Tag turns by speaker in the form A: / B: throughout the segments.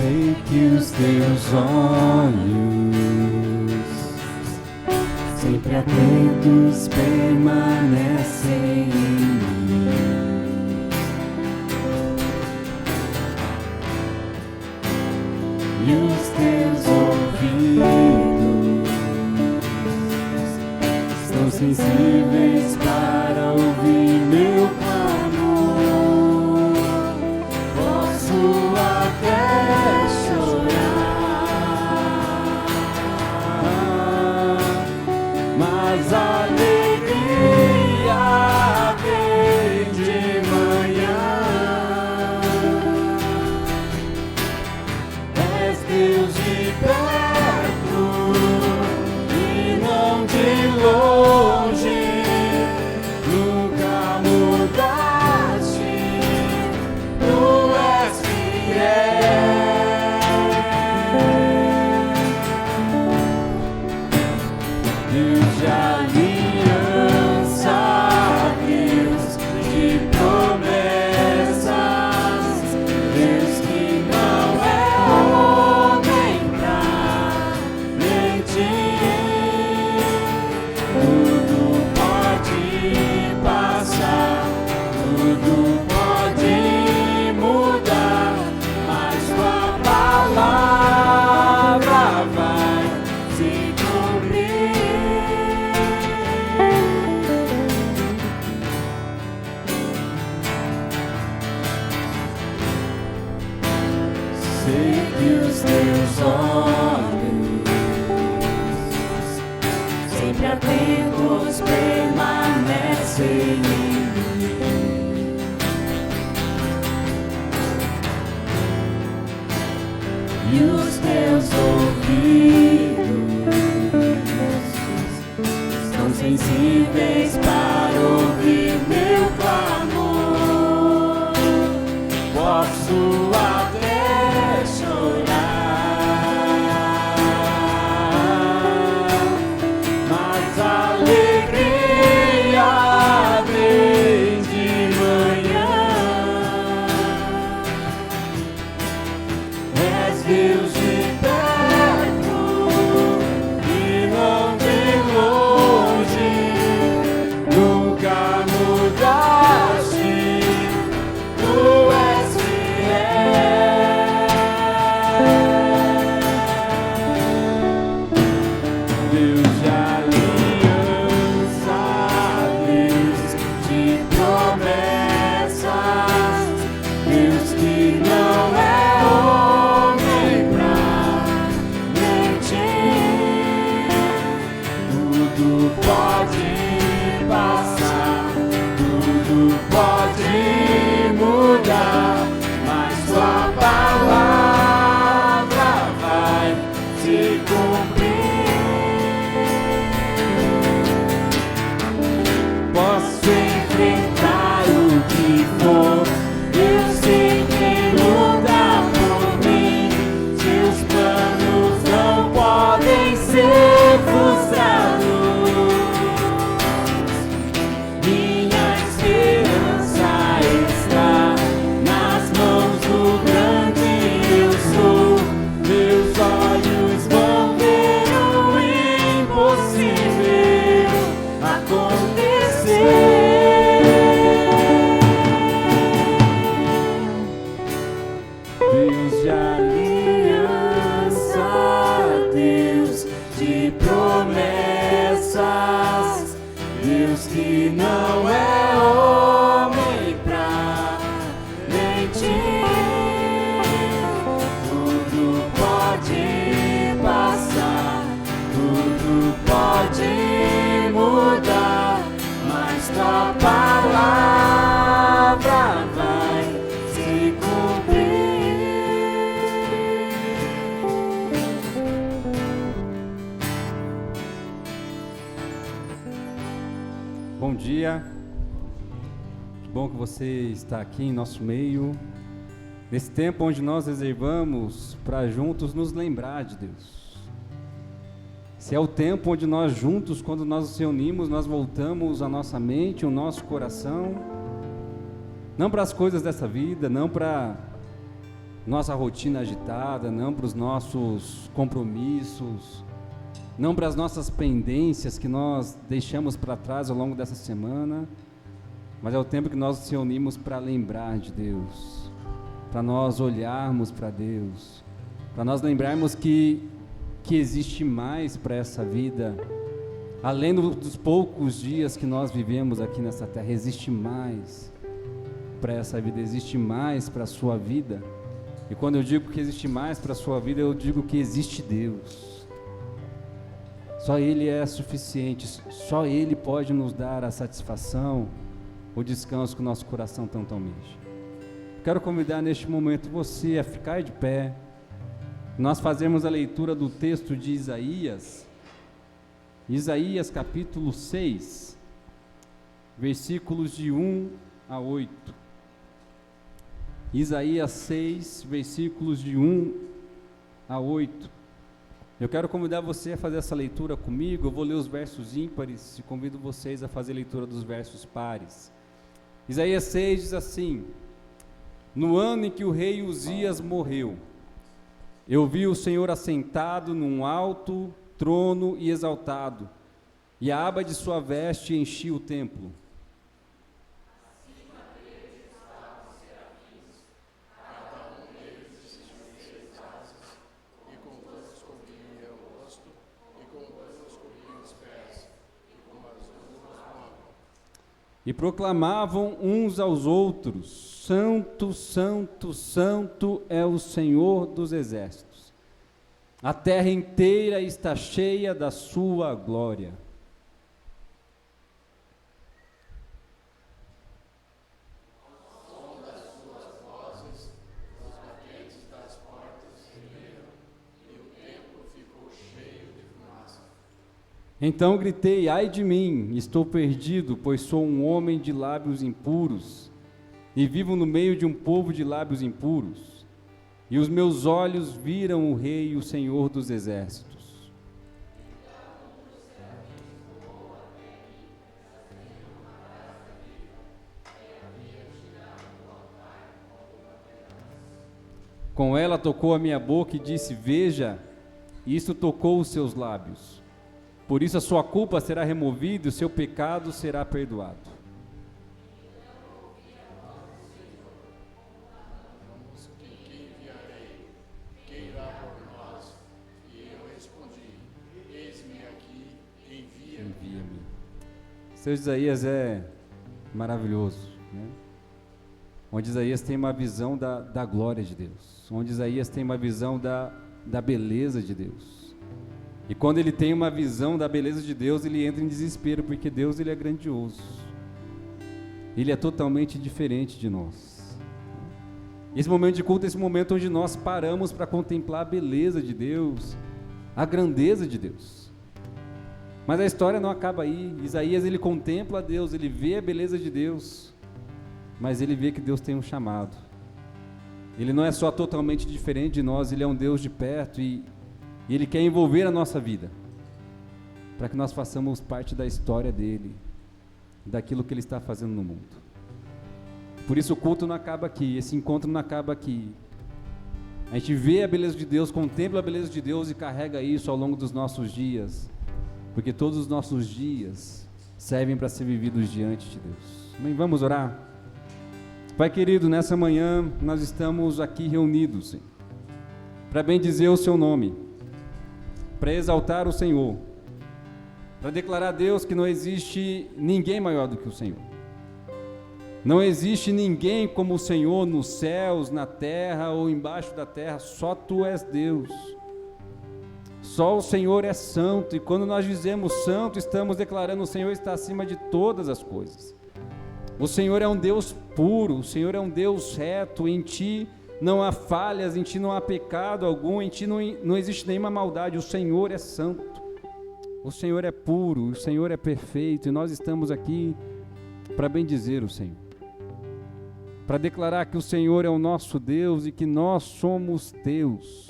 A: Sei que os teus olhos, sempre atentos, permanecem em mim. E os teus ouvidos estão sensíveis para ouvir meu clamor. Posso até chorar, mas a alegria vem de manhã. És Deus de perto e não de longe, nunca mudaste, tu és fiel. Deus de aliança, Deus de promessas, Deus que não é homem pra mentir. Tudo pode passar, tudo pode mudar, mas tua palavra vai se cumprir. Sei que os teus olhos, sempre atentos, permanecem em mim. E os teus ouvidos estão sensíveis para ouvir meu clamor. Posso até chorar, mas a alegria vem de manhã. És Deus de perto e não de longe, nunca mudaste, tu és fiel. Deus de aliança, Deus de promessas, Deus que não é homem pra mentir. Tudo pode passar, tudo pode mudar, mas tua palavra vai se cumprir. Posso enfrentar o que for, eu sei que luta por mim. Seus planos não podem ser frustrados. Minha esperança está nas mãos do grande eu sou. Meus olhos vão ver o impossível acontecer. Deus de aliança, Deus de promessas, Deus que não é homem pra mentir. Tudo pode passar, tudo pode mudar, mas tua palavra vai se cumprir. Bom dia, que bom que você está aqui em nosso meio, nesse tempo onde nós reservamos para juntos nos lembrar de Deus. Se é o tempo onde nós juntos, quando nós nos reunimos, nós voltamos a nossa mente, o nosso coração, não para as coisas dessa vida, não para nossa rotina agitada, não para os nossos compromissos, não para as nossas pendências que nós deixamos para trás ao longo dessa semana, mas é o tempo que nós nos reunimos para lembrar de Deus, para nós olharmos para Deus, para nós lembrarmos que existe mais para essa vida, além dos poucos dias que nós vivemos aqui nessa terra, existe mais para essa vida, existe mais para a sua vida. E quando eu digo que existe mais para a sua vida, eu digo que existe Deus. Só Ele é suficiente, só Ele pode nos dar a satisfação, o descanso que o nosso coração tanto almeja. Quero convidar neste momento você a ficar de pé. Nós fazemos a leitura do texto de Isaías, capítulo 6, versículos de 1 a 8. Isaías 6, versículos de 1 a 8. Eu quero convidar você a fazer essa leitura comigo. Eu vou ler os versos ímpares e convido vocês a fazer a leitura dos versos pares. Isaías 6 diz assim: No ano em que o rei Uzias morreu, eu vi o Senhor assentado num alto trono e exaltado, e a aba de sua veste enchia o templo. Acima dele estavam os serafins, cada um deles tinha 6 asas, e com 2 cobriam o rosto, e com 2 cobriam os pés, e com as 2 voavam. E proclamavam uns aos outros: Santo, Santo, Santo é o Senhor dos exércitos. A terra inteira está cheia da sua glória. Ao som das suas vozes, os batentes das portas tremeram, e o templo ficou cheio de fumaça. Então gritei: ai de mim, estou perdido, pois sou um homem de lábios impuros, e vivo no meio de um povo de lábios impuros, e os meus olhos viram o Rei e o Senhor dos exércitos. Então um dos serafins voou até mim, trazendo uma brasa viva, que havia tirado do altar como uma pedaço. Com ela tocou a minha boca e disse: veja, isto tocou os seus lábios. Por isso a sua culpa será removida e o seu pecado será perdoado. Seu Isaías é maravilhoso, né? Onde Isaías tem uma visão da glória de Deus, onde Isaías tem uma visão da beleza de Deus. E quando ele tem uma visão da beleza de Deus, ele entra em desespero, porque Deus, ele é grandioso, ele é totalmente diferente de nós. Esse momento de culto é esse momento onde nós paramos para contemplar a beleza de Deus, a grandeza de Deus. Mas a história não acaba aí. Isaías, ele contempla a Deus, ele vê a beleza de Deus, mas ele vê que Deus tem um chamado. Ele não é só totalmente diferente de nós, ele é um Deus de perto e ele quer envolver a nossa vida, para que nós façamos parte da história dele, daquilo que ele está fazendo no mundo. Por isso o culto não acaba aqui, esse encontro não acaba aqui. A gente vê a beleza de Deus, contempla a beleza de Deus e carrega isso ao longo dos nossos dias, porque todos os nossos dias servem para ser vividos diante de Deus. Amém? Vamos orar? Pai querido, nessa manhã nós estamos aqui reunidos para bendizer o seu nome, para exaltar o Senhor, para declarar a Deus que não existe ninguém maior do que o Senhor. Não existe ninguém como o Senhor nos céus, na terra ou embaixo da terra, só Tu és Deus. Só o Senhor é santo, e quando nós dizemos santo, estamos declarando o Senhor está acima de todas as coisas. O Senhor é um Deus puro, o Senhor é um Deus reto, em Ti não há falhas, em Ti não há pecado algum, em Ti não existe nenhuma maldade. O Senhor é santo, o Senhor é puro, o Senhor é perfeito, e nós estamos aqui para bendizer o Senhor, para declarar que o Senhor é o nosso Deus e que nós somos Teus.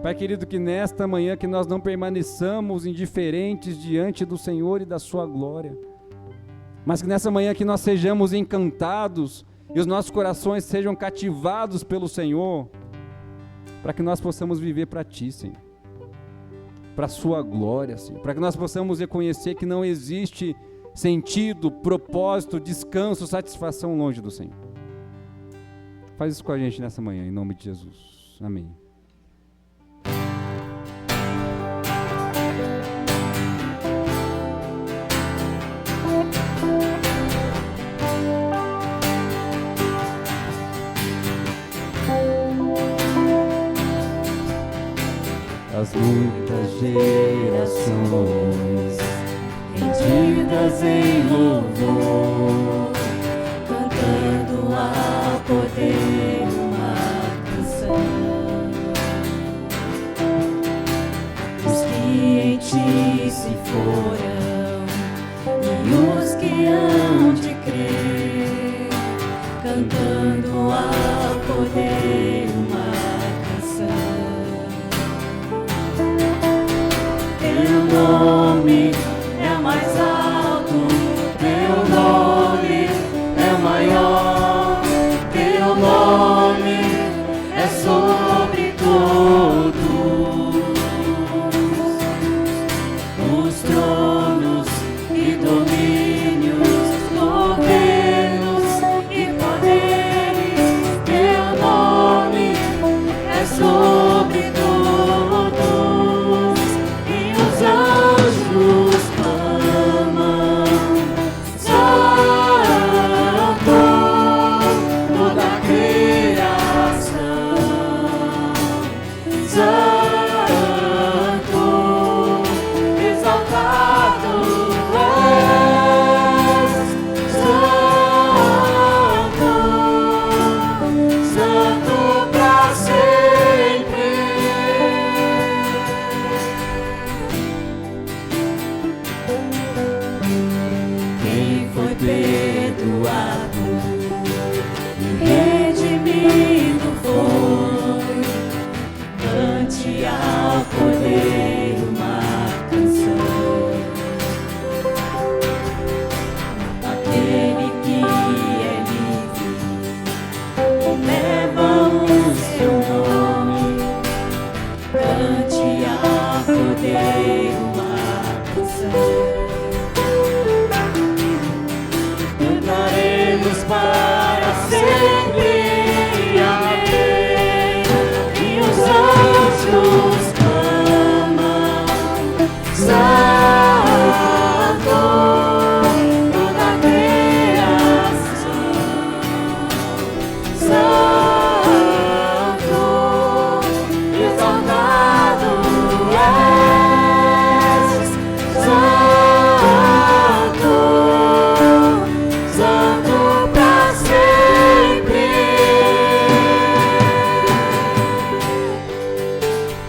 A: Pai querido, que nesta manhã que nós não permaneçamos indiferentes diante do Senhor e da sua glória, mas que nessa manhã que nós sejamos encantados e os nossos corações sejam cativados pelo Senhor, para que nós possamos viver para Ti, Senhor, para a Sua glória, Senhor, para que nós possamos reconhecer que não existe sentido, propósito, descanso, satisfação longe do Senhor. Faz isso com a gente nessa manhã, em nome de Jesus. Amém. As muitas gerações rendidas em louvor,
B: cantando ao poder uma canção. Os que em Ti se foram e os que hão de crer, cantando ao poder uma canção. Teu nome é o mais alto, Teu nome é o maior, Teu nome é sobre todos os tronos e domínios, governos e poderes. Teu nome é sobre todos, e os anjos clamam: Santo, toda a criação. Santo, exaltado és. Santo, Santo pra sempre. Quem foi perdoado e redimido foi, cante ao poder uma canção. Aquele que é livre leva o seu nome, cante ao poder uma canção. Cantaremos para sempre, amém. E os anjos clamam: Santo, toda a criação. Santo, exaltado és. Santo, Santo pra sempre.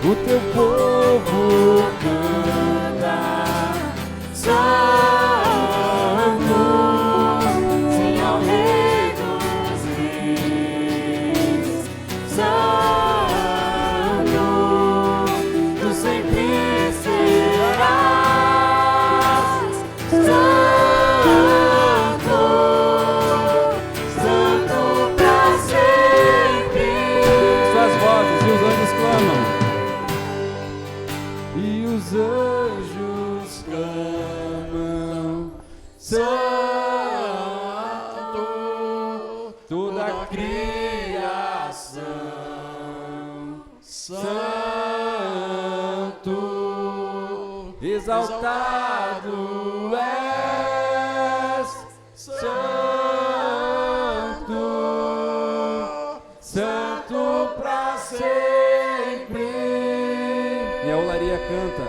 A: O Teu povo
B: Canta, Santo, sim ao Rei dos Reis. Santo, tu sempre serás. Santo, Santo pra sempre.
A: Suas vozes e os anjos clamam. E os anjos clamam: Santo, toda a criação. Santo, exaltado és. Santo, Santo pra sempre. E a olaria canta: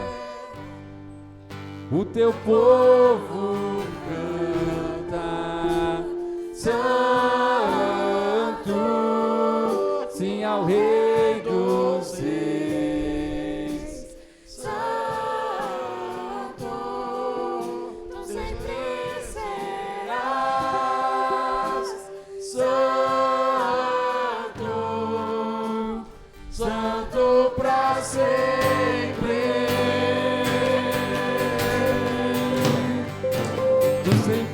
A: o Teu povo canta, Santo, sim ao Rei dos Reis.
B: Santo, tu sempre serás.
A: Santo, Santo pra sempre. Tu sempre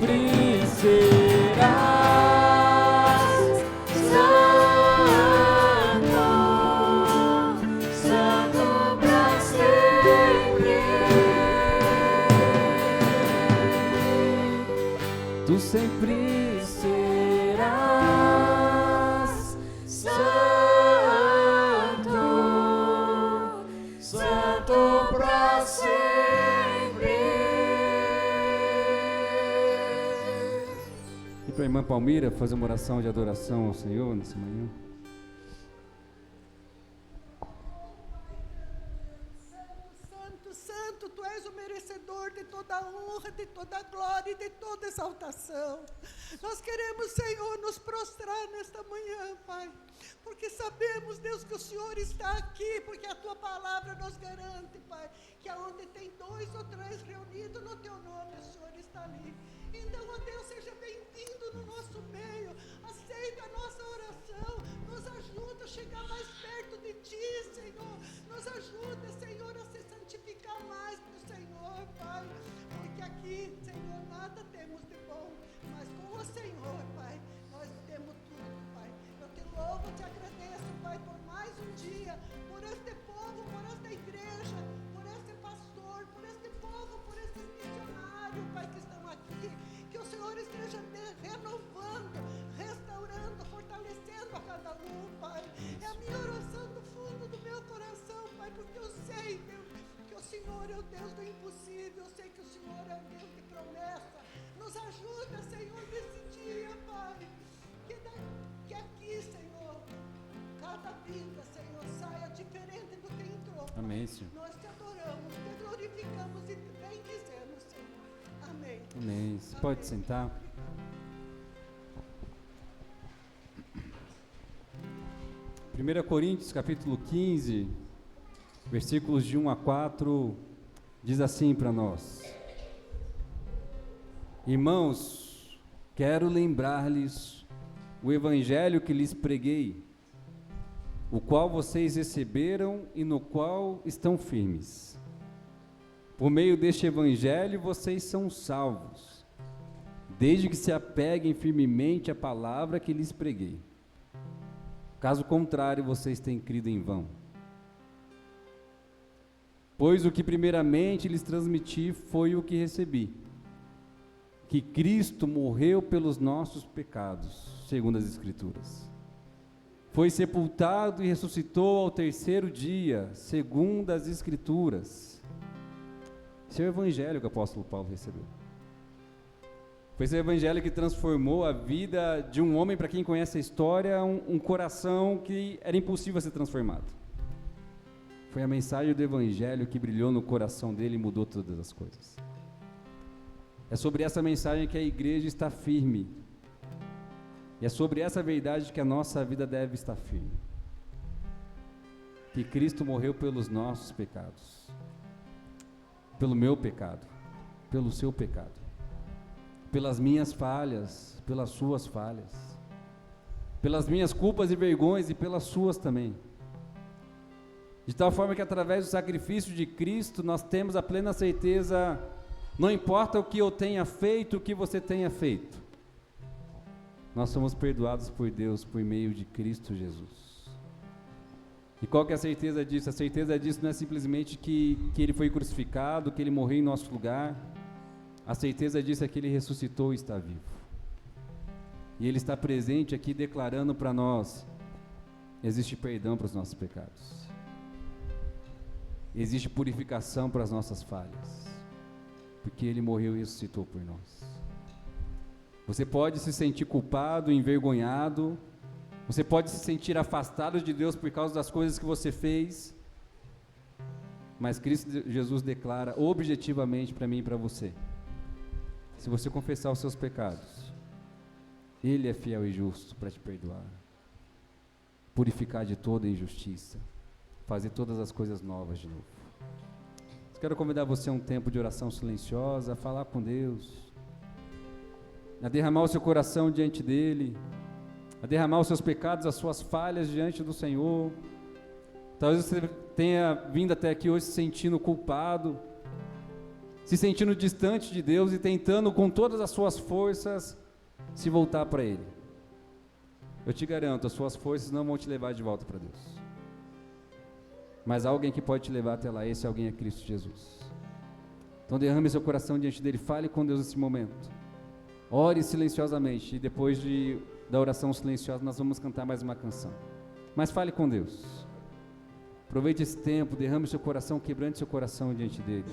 A: Tu sempre
B: serás santo, santo para sempre.
A: E para a irmã Palmira fazer uma oração de adoração ao Senhor nessa manhã.
C: Santo, Tu és o merecedor de toda a honra, de toda a glória e de toda exaltação. Nós queremos, Senhor, nos prostrar nesta manhã, Pai, porque sabemos, Deus, que o Senhor está aqui, porque a Tua palavra nos garante, Pai, que aonde tem 2 ou 3 reunidos no Teu nome, o Senhor está ali. Então, ó Deus, seja bem-vindo no nosso meio, aceita a nossa oração, nos ajuda a chegar mais perto de Ti, Senhor, nos ajuda, Senhor, a se santificar mais para o Senhor, Pai, porque aqui, Senhor, nada temos de bom, mas com o Senhor, Pai, nós temos tudo, Pai. Eu te louvo, te agradeço, Pai, por mais um dia, por este povo, por esta igreja, por este pastor, por este povo, por esses missionários, Pai, que estão aqui, que o Senhor esteja renovando, restaurando, fortalecendo a cada um, Pai. É a minha oração do fundo do meu coração, Pai, porque eu sei, Deus, que o Senhor é o Deus do impossível, eu sei que o Senhor é o Deus de promessa. Nos ajuda, Senhor, nesse dia, Pai, que aqui, Senhor, cada vida, Senhor, saia diferente do que entrou.
A: Amém, Senhor.
C: Nós te adoramos, te glorificamos e te bendizemos, Senhor. Amém.
A: Amém. Você pode sentar. Primeira Coríntios, capítulo 15, versículos de 1 a 4, diz assim para nós: Irmãos, quero lembrar-lhes o evangelho que lhes preguei, o qual vocês receberam e no qual estão firmes. Por meio deste evangelho vocês são salvos, desde que se apeguem firmemente à palavra que lhes preguei. Caso contrário, vocês têm crido em vão. Pois o que primeiramente lhes transmiti foi o que recebi, que Cristo morreu pelos nossos pecados, segundo as Escrituras. Foi sepultado e ressuscitou ao 3º dia, segundo as Escrituras. Esse é o evangelho que o apóstolo Paulo recebeu. Foi esse evangelho que transformou a vida de um homem, para quem conhece a história, um coração que era impossível a ser transformado. Foi a mensagem do evangelho que brilhou no coração dele e mudou todas as coisas. É sobre essa mensagem que a igreja está firme. E é sobre essa verdade que a nossa vida deve estar firme. Que Cristo morreu pelos nossos pecados. Pelo meu pecado. Pelo seu pecado. Pelas minhas falhas, pelas suas falhas, pelas minhas culpas e vergonhas e pelas suas também. De tal forma que através do sacrifício de Cristo nós temos a plena certeza, não importa o que eu tenha feito, o que você tenha feito, nós somos perdoados por Deus por meio de Cristo Jesus. E qual que é a certeza disso? A certeza disso não é simplesmente que Ele foi crucificado, que Ele morreu em nosso lugar. A certeza disso é que Ele ressuscitou e está vivo. E Ele está presente aqui declarando para nós: existe perdão para os nossos pecados. Existe purificação para as nossas falhas. Porque Ele morreu e ressuscitou por nós. Você pode se sentir culpado, envergonhado. Você pode se sentir afastado de Deus por causa das coisas que você fez. Mas Cristo Jesus declara objetivamente para mim e para você: se você confessar os seus pecados, Ele é fiel e justo para te perdoar, purificar de toda injustiça, fazer todas as coisas novas de novo. Quero convidar você a um tempo de oração silenciosa, a falar com Deus, a derramar o seu coração diante dEle, a derramar os seus pecados, as suas falhas diante do Senhor. Talvez você tenha vindo até aqui hoje se sentindo culpado, se sentindo distante de Deus e tentando com todas as suas forças se voltar para Ele. Eu te garanto, as suas forças não vão te levar de volta para Deus. Mas há alguém que pode te levar até lá, esse alguém é Cristo Jesus. Então derrame seu coração diante dEle, fale com Deus nesse momento. Ore silenciosamente e depois da oração silenciosa nós vamos cantar mais uma canção. Mas fale com Deus. Aproveite esse tempo, derrame seu coração, quebrante seu coração diante dele.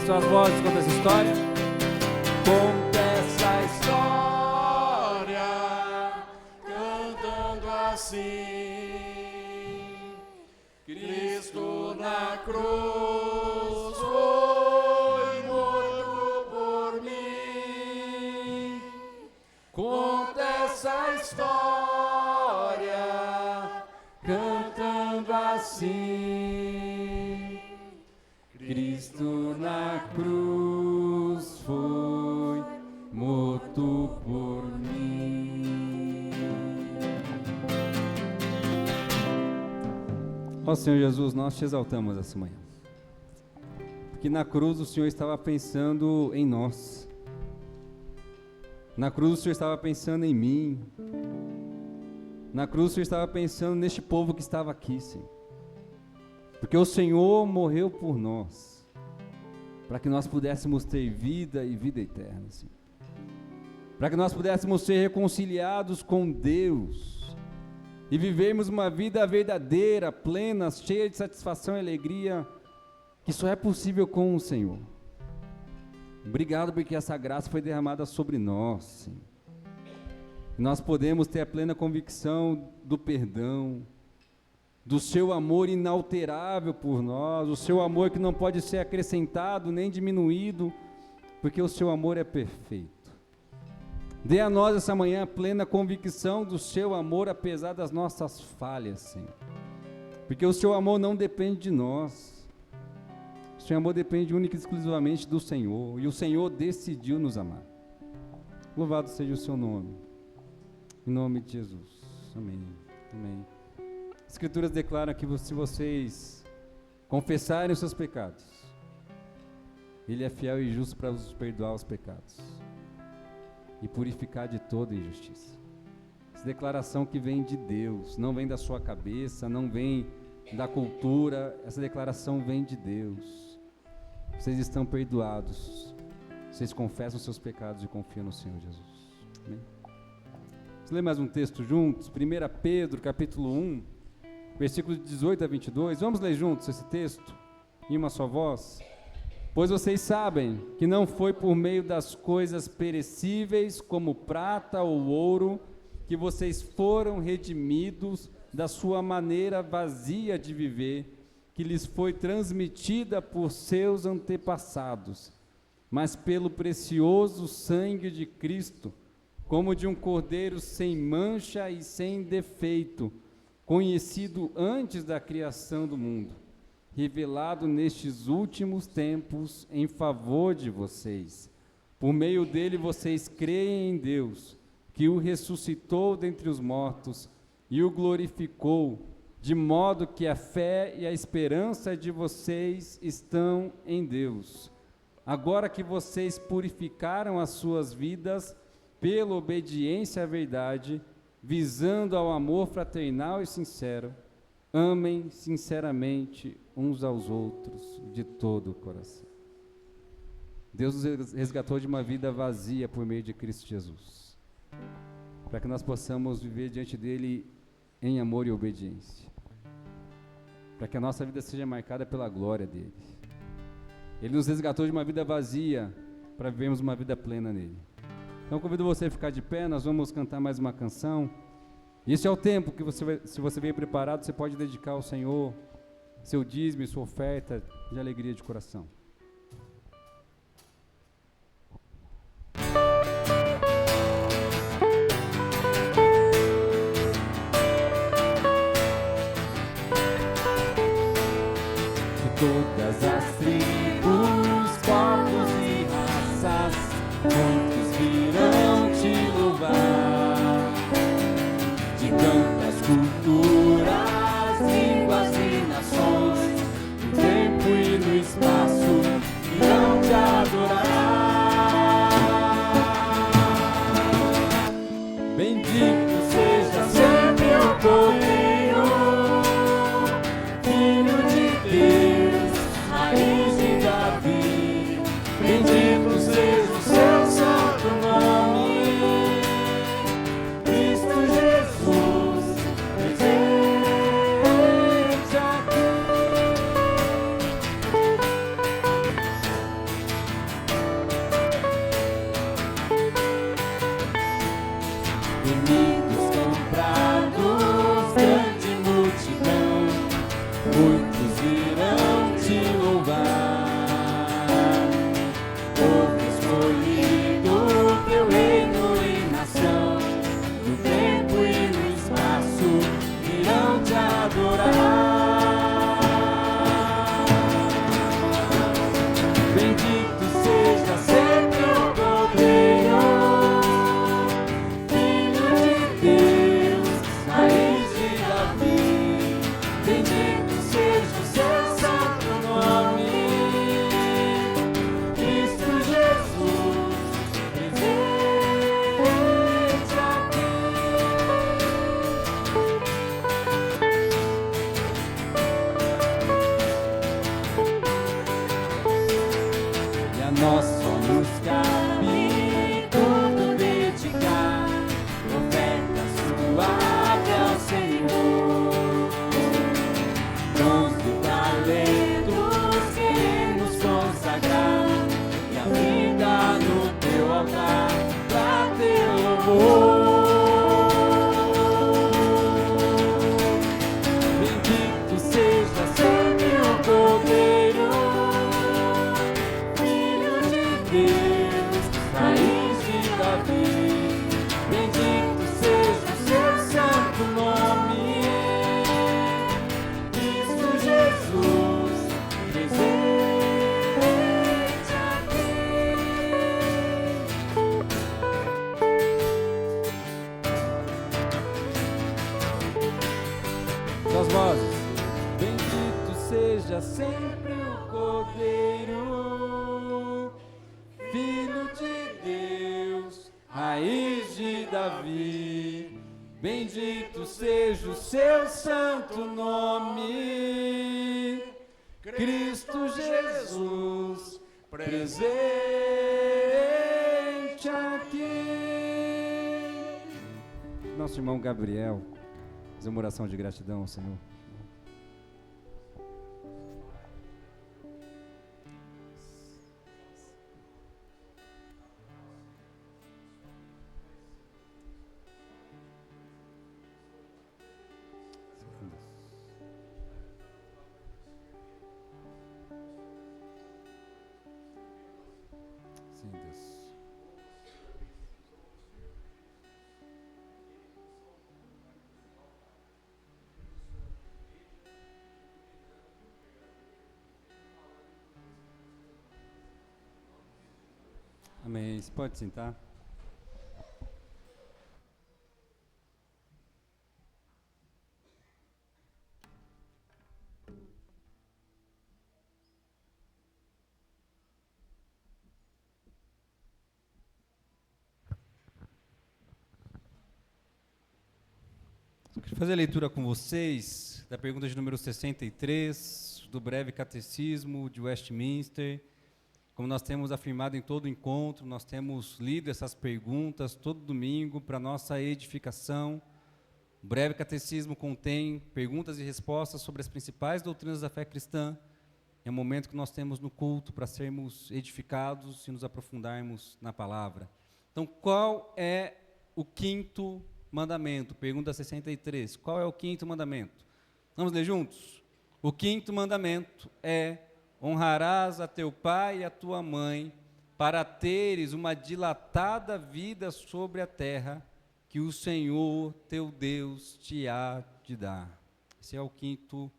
A: Suas vozes contam essa história. Conta essa história, cantando a
B: assim. Cristo na cruz foi morto por mim. Conta essa história cantando assim. Cristo na cruz foi morto por mim.
A: Ó Senhor Jesus, nós te exaltamos essa manhã, porque na cruz o Senhor estava pensando em nós, na cruz o Senhor estava pensando em mim, na cruz o Senhor estava pensando neste povo que estava aqui, Senhor, porque o Senhor morreu por nós, para que nós pudéssemos ter vida e vida eterna, Senhor, para que nós pudéssemos ser reconciliados com Deus, e vivermos uma vida verdadeira, plena, cheia de satisfação e alegria, que só é possível com o Senhor. Obrigado porque essa graça foi derramada sobre nós, Senhor. Nós podemos ter a plena convicção do perdão, do seu amor inalterável por nós, o seu amor que não pode ser acrescentado nem diminuído, porque o seu amor é perfeito. Dê a nós essa manhã a plena convicção do seu amor, apesar das nossas falhas, Senhor. Porque o seu amor não depende de nós. O seu amor depende única e exclusivamente do Senhor. E o Senhor decidiu nos amar. Louvado seja o seu nome. Em nome de Jesus. Amém. Amém. As Escrituras declaram que se vocês confessarem os seus pecados, Ele é fiel e justo para vos perdoar os pecados e purificar de toda injustiça. Essa declaração que vem de Deus, não vem da sua cabeça, não vem da cultura, essa declaração vem de Deus. Vocês estão perdoados, vocês confessam seus pecados e confiam no Senhor Jesus. Amém? Vamos ler mais um texto juntos, 1 Pedro capítulo 1, versículos 18 a 22, vamos ler juntos esse texto, em uma só voz? Pois vocês sabem que não foi por meio das coisas perecíveis, como prata ou ouro, que vocês foram redimidos da sua maneira vazia de viver, que lhes foi transmitida por seus antepassados, mas pelo precioso sangue de Cristo, como de um cordeiro sem mancha e sem defeito, conhecido antes da criação do mundo, revelado nestes últimos tempos em favor de vocês. Por meio dele vocês creem em Deus, que o ressuscitou dentre os mortos e o glorificou, de modo que a fé e a esperança de vocês estão em Deus. Agora que vocês purificaram as suas vidas pela obediência à verdade, visando ao amor fraternal e sincero, amem sinceramente uns aos outros de todo o coração. Deus nos resgatou de uma vida vazia por meio de Cristo Jesus, para que nós possamos viver diante dele em amor e obediência, para que a nossa vida seja marcada pela glória dele. Ele nos resgatou de uma vida vazia para vivermos uma vida plena nele. Então convido você a ficar de pé, nós vamos cantar mais uma canção. Esse é o tempo que se você veio preparado, você pode dedicar ao Senhor seu dízimo e sua oferta de alegria de coração.
B: De todas as tribos, povos e raças, muitos virão te louvar. De tantas culturas, línguas e nações, no tempo e no espaço, irão te adorar. Bendito seja sempre o Cordeiro, Filho de Deus, raiz de Davi. Bendito seja o seu santo nome, Cristo Jesus, presente aqui. Remidos, comprados, Bendito seja sempre o Cordeiro, Filho de Deus, raiz de Davi. Bendito seja o seu santo nome, Cristo Jesus, presente aqui.
A: Suas vozes.
B: Bendito seja sempre o Cordeiro, Filho de Deus, raiz de Davi. Bendito seja o seu santo nome, Cristo Jesus, presente aqui.
A: Nosso irmão Gabriel, fazer uma oração de gratidão ao Senhor. Sim, Deus. Amém. Você pode sentar. Eu queria fazer a leitura com vocês da pergunta de número 63, do breve catecismo de Westminster. Como nós temos afirmado em todo encontro, nós temos lido essas perguntas todo domingo para nossa edificação. O breve catecismo contém perguntas e respostas sobre as principais doutrinas da fé cristã. É o momento que nós temos no culto para sermos edificados e nos aprofundarmos na palavra. Então, qual é o quinto mandamento? Pergunta 63. Qual é o quinto mandamento? Vamos ler juntos? O quinto mandamento é: honrarás a teu pai e a tua mãe, para teres uma dilatada vida sobre a terra, que o Senhor teu Deus te há de dar. Esse é o quinto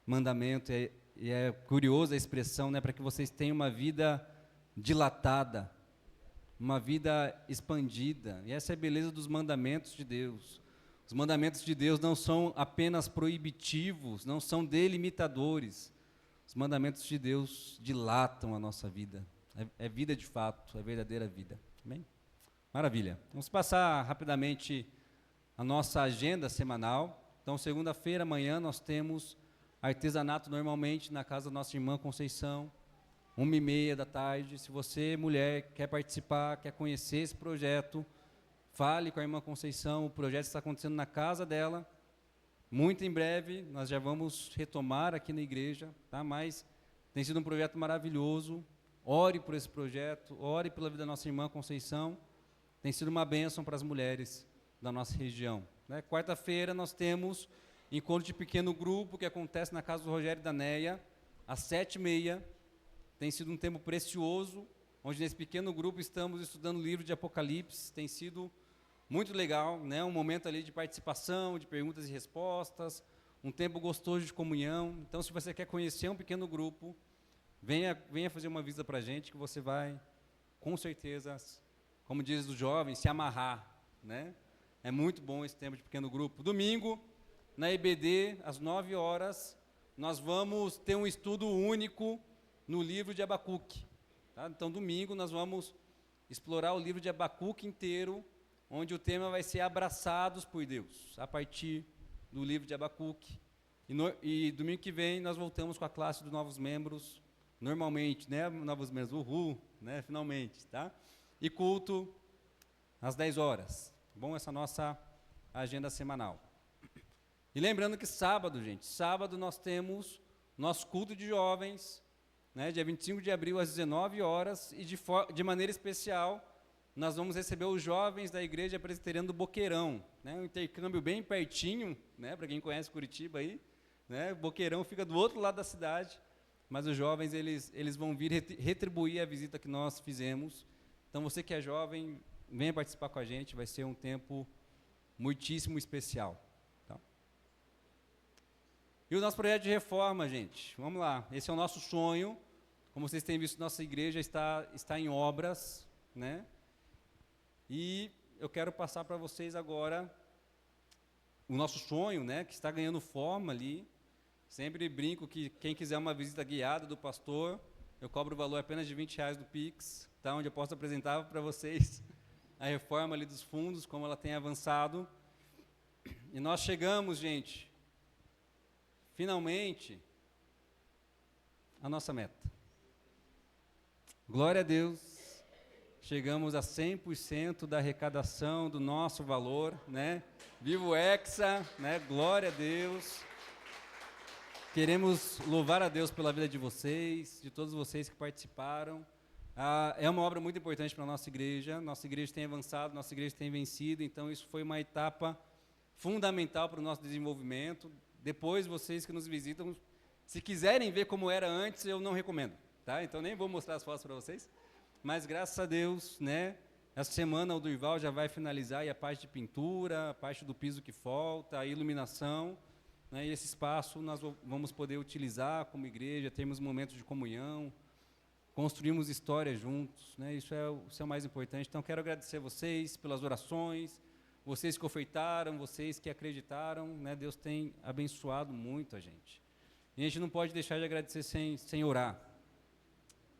A: mandamento, e é curiosa a expressão, né, para que vocês tenham uma vida dilatada, uma vida expandida. E essa é a beleza dos mandamentos de Deus. Os mandamentos de Deus não são apenas proibitivos, não são delimitadores. Os mandamentos de Deus dilatam a nossa vida. É vida de fato, é verdadeira vida. Amém? Maravilha. Vamos passar rapidamente a nossa agenda semanal. Então, segunda-feira, amanhã, nós temos artesanato normalmente na casa da nossa irmã Conceição, 1h30 da tarde. Se você, mulher, quer participar, quer conhecer esse projeto, fale com a irmã Conceição. O projeto está acontecendo na casa dela. Muito em breve, nós já vamos retomar aqui na igreja, tá? Mas tem sido um projeto maravilhoso. Ore por esse projeto, ore pela vida da nossa irmã Conceição. Tem sido uma bênção para as mulheres da nossa região, né? Quarta-feira nós temos encontro de pequeno grupo que acontece na casa do Rogério e da Neia, às 7h30. Tem sido um tempo precioso, onde nesse pequeno grupo estamos estudando o livro de Apocalipse. Tem sido muito legal, né? Um momento ali de participação, de perguntas e respostas, um tempo gostoso de comunhão. Então, se você quer conhecer um pequeno grupo, venha fazer uma visita para a gente, que você vai, com certeza, como diz os jovens, se amarrar, né? É muito bom esse tempo de pequeno grupo. Domingo, na EBD, às 9h, nós vamos ter um estudo único no livro de Abacuque. Tá? Então, domingo, nós vamos explorar o livro de Abacuque inteiro, onde o tema vai ser abraçados por Deus, a partir do livro de Abacuque. E domingo que vem, nós voltamos com a classe dos novos membros, normalmente, né? Novos membros, uhul, né? Finalmente, tá? E culto às 10h. Bom, essa nossa agenda semanal. E lembrando que sábado, gente, sábado nós temos nosso culto de jovens, né, dia 25 de abril às 19h, e de maneira especial, nós vamos receber os jovens da igreja presbiteriana do Boqueirão, né? Um intercâmbio bem pertinho, né? Para quem conhece Curitiba aí, né? Boqueirão fica do outro lado da cidade, mas os jovens eles vão vir retribuir a visita que nós fizemos. Então você que é jovem, venha participar com a gente, vai ser um tempo muitíssimo especial. Tá? E o nosso projeto de reforma, gente, vamos lá, esse é o nosso sonho. Como vocês têm visto, nossa igreja está em obras, né? E eu quero passar para vocês agora o nosso sonho, né, que está ganhando forma ali. Sempre brinco que quem quiser uma visita guiada do pastor, eu cobro o valor apenas de R$20 do Pix, tá, onde eu posso apresentar para vocês a reforma ali dos fundos, como ela tem avançado. E nós chegamos, gente, finalmente, à nossa meta. Glória a Deus, chegamos a 100% da arrecadação do nosso valor, né? Viva o Hexa, né? Glória a Deus. Queremos louvar a Deus pela vida de vocês, de todos vocês que participaram. É uma obra muito importante para a nossa igreja tem avançado, nossa igreja tem vencido, então isso foi uma etapa fundamental para o nosso desenvolvimento. Depois, vocês que nos visitam, se quiserem ver como era antes, eu não recomendo, tá? Então nem vou mostrar as fotos para vocês, mas graças a Deus, né, essa semana o Durval já vai finalizar e a parte de pintura, a parte do piso que falta, a iluminação, né, e esse espaço nós vamos poder utilizar como igreja, termos momentos de comunhão, construímos histórias juntos, né, isso é o mais importante. Então quero agradecer a vocês pelas orações, vocês que ofertaram, vocês que acreditaram, né, Deus tem abençoado muito a gente. E a gente não pode deixar de agradecer sem orar,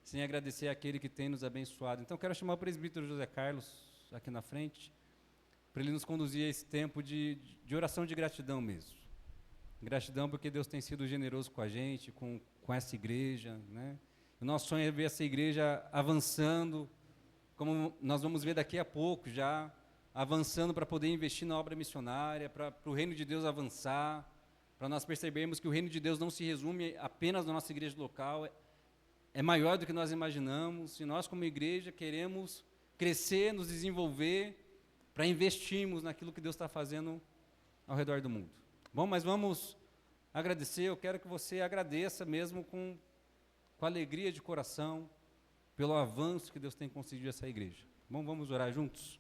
A: sem agradecer àquele que tem nos abençoado. Então quero chamar o presbítero José Carlos aqui na frente, para ele nos conduzir a esse tempo de oração de gratidão mesmo. Gratidão porque Deus tem sido generoso com a gente, com essa igreja, né? O nosso sonho é ver essa igreja avançando, como nós vamos ver daqui a pouco já, avançando para poder investir na obra missionária, para o reino de Deus avançar, para nós percebermos que o reino de Deus não se resume apenas na nossa igreja local, é maior do que nós imaginamos, e nós como igreja queremos crescer, nos desenvolver, para investirmos naquilo que Deus está fazendo ao redor do mundo. Bom, mas vamos agradecer, eu quero que você agradeça mesmo com alegria de coração, pelo avanço que Deus tem concedido a essa igreja. Bom, vamos orar juntos?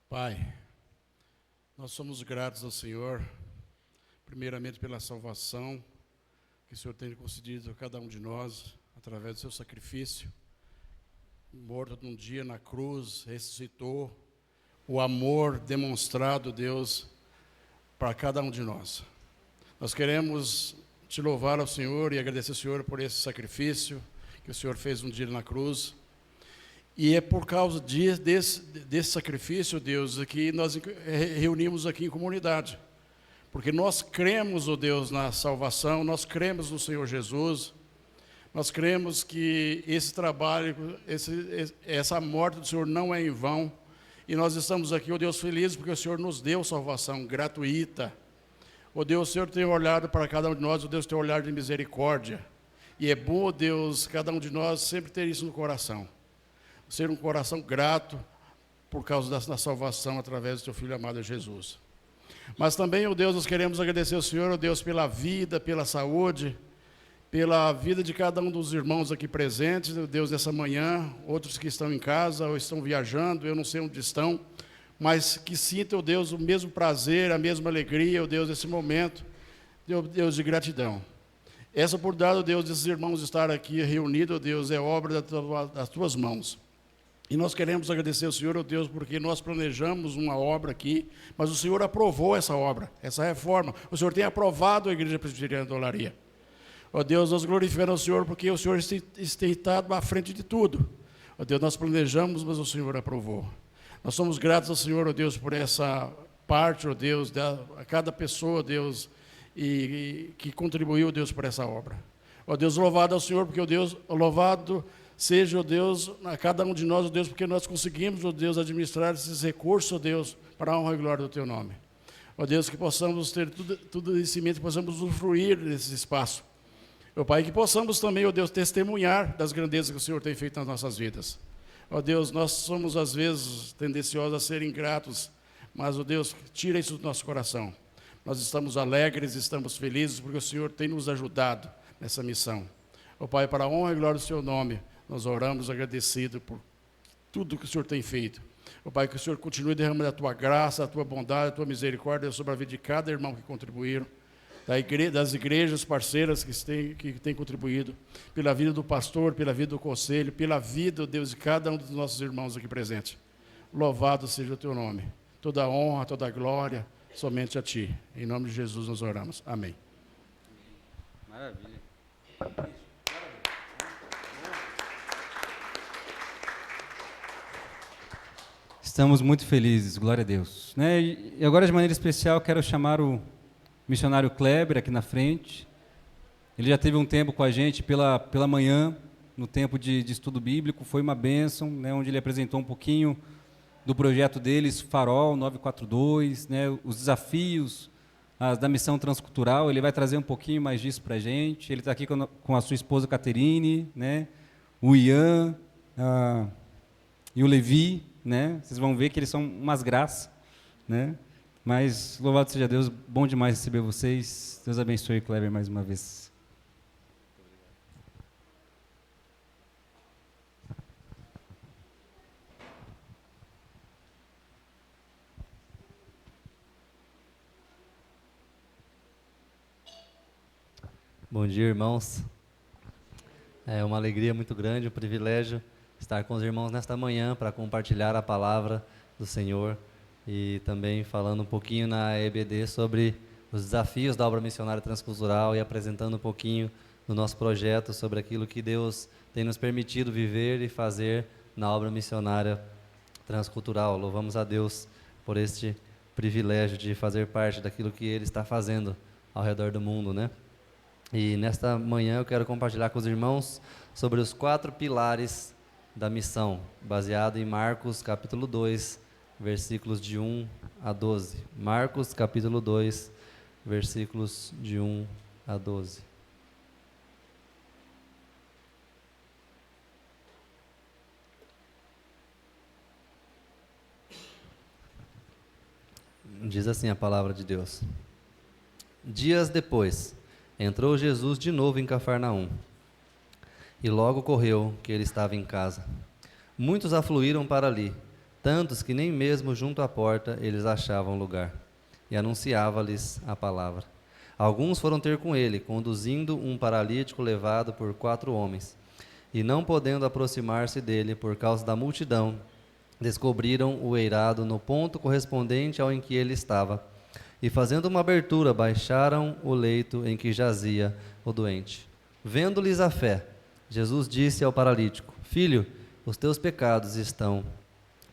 D: Pai, nós somos gratos ao Senhor, primeiramente pela salvação que o Senhor tem concedido a cada um de nós, através do seu sacrifício, morto num dia na cruz, ressuscitou, o amor demonstrado, Deus, para cada um de nós. Nós queremos te louvar ao Senhor e agradecer ao Senhor por esse sacrifício que o Senhor fez um dia na cruz. E é por causa desse sacrifício, Deus, que nós reunimos aqui em comunidade. Porque nós cremos, ó Deus, na salvação, nós cremos no Senhor Jesus, nós cremos que esse trabalho, essa morte do Senhor não é em vão. E nós estamos aqui, ó Deus, felizes porque o Senhor nos deu salvação gratuita. Ó Deus, o Senhor tem olhado para cada um de nós, ó Deus, tem olhado de misericórdia. E é bom, ó Deus, cada um de nós sempre ter isso no coração. Ser um coração grato por causa da salvação através do teu Filho amado Jesus. Mas também, ó Deus, nós queremos agradecer ao Senhor, ó Deus, pela vida, pela saúde, pela vida de cada um dos irmãos aqui presentes, ó Deus, nessa manhã, outros que estão em casa ou estão viajando, eu não sei onde estão, mas que sintam, ó Deus, o mesmo prazer, a mesma alegria, ó Deus, nesse momento, ó Deus, de gratidão. Essa oportunidade, ó Deus, desses irmãos estar aqui reunidos, ó Deus, é obra das tuas mãos. E nós queremos agradecer ao Senhor, ó Deus, porque nós planejamos uma obra aqui, mas o Senhor aprovou essa obra, essa reforma. O Senhor tem aprovado a Igreja Presbiteriana da Olaria. Ó Deus, nós glorificamos ao Senhor porque o Senhor tem estado à frente de tudo. Ó Deus, nós planejamos, mas o Senhor aprovou. Nós somos gratos ao Senhor, ó Deus, por essa parte, ó Deus, a cada pessoa, ó Deus, e que contribuiu, ó Deus, por essa obra. Ó Deus, louvado ao Senhor, porque, ó Deus, louvado seja, ó Deus, a cada um de nós, ó Deus, porque nós conseguimos, ó Deus, administrar esses recursos, ó Deus, para a honra e glória do teu nome. Ó Deus, que possamos ter tudo isso em mente, que possamos usufruir desse espaço. Ó Pai, que possamos também, ó Deus, testemunhar das grandezas que o Senhor tem feito nas nossas vidas. Ó Deus, nós somos às vezes tendenciosos a ser ingratos, mas, ó Deus, tira isso do nosso coração. Nós estamos alegres, estamos felizes, porque o Senhor tem nos ajudado nessa missão. Ó Pai, para a honra e glória do Seu nome, nós oramos agradecido por tudo que o Senhor tem feito. Ó Pai, que o Senhor continue derramando a Tua graça, a Tua bondade, a Tua misericórdia sobre a vida de cada irmão que contribuíram, das igrejas parceiras que têm contribuído, pela vida do pastor, pela vida do conselho, pela vida, ó Deus, de cada um dos nossos irmãos aqui presentes. Louvado seja o Teu nome. Toda a honra, toda a glória, somente a Ti. Em nome de Jesus nós oramos. Amém.
A: Maravilha. Estamos muito felizes, glória a Deus. Né? E agora, de maneira especial, quero chamar o missionário Kleber aqui na frente. Ele já teve um tempo com a gente pela manhã, no tempo de estudo bíblico, foi uma bênção, né, onde ele apresentou um pouquinho do projeto deles, Farol 942, né, os desafios da missão transcultural. Ele vai trazer um pouquinho mais disso para a gente. Ele está aqui com a sua esposa Caterine, né, o Ian e o Levi, né, vocês vão ver que eles são umas graças, né, mas louvado seja Deus, bom demais receber vocês. Deus abençoe, Kleber, mais uma vez.
E: Bom dia, irmãos. É uma alegria muito grande, um privilégio estar com os irmãos nesta manhã para compartilhar a palavra do Senhor e também falando um pouquinho na EBD sobre os desafios da obra missionária transcultural e apresentando um pouquinho do nosso projeto sobre aquilo que Deus tem nos permitido viver e fazer na obra missionária transcultural. Louvamos a Deus por este privilégio de fazer parte daquilo que Ele está fazendo ao redor do mundo, né? E nesta manhã eu quero compartilhar com os irmãos sobre os 4 pilares da missão, baseado em Marcos capítulo 2, versículos de 1 a 12. Marcos capítulo 2, versículos de 1 a 12. Diz assim a palavra de Deus. Dias depois, entrou Jesus de novo em Cafarnaum, e logo ocorreu que ele estava em casa. Muitos afluíram para ali, tantos que nem mesmo junto à porta eles achavam lugar, e anunciava-lhes a palavra. Alguns foram ter com ele, conduzindo um paralítico levado por 4 homens, e não podendo aproximar-se dele por causa da multidão, descobriram o eirado no ponto correspondente ao em que ele estava, e fazendo uma abertura, baixaram o leito em que jazia o doente. Vendo-lhes a fé, Jesus disse ao paralítico: Filho, os teus pecados estão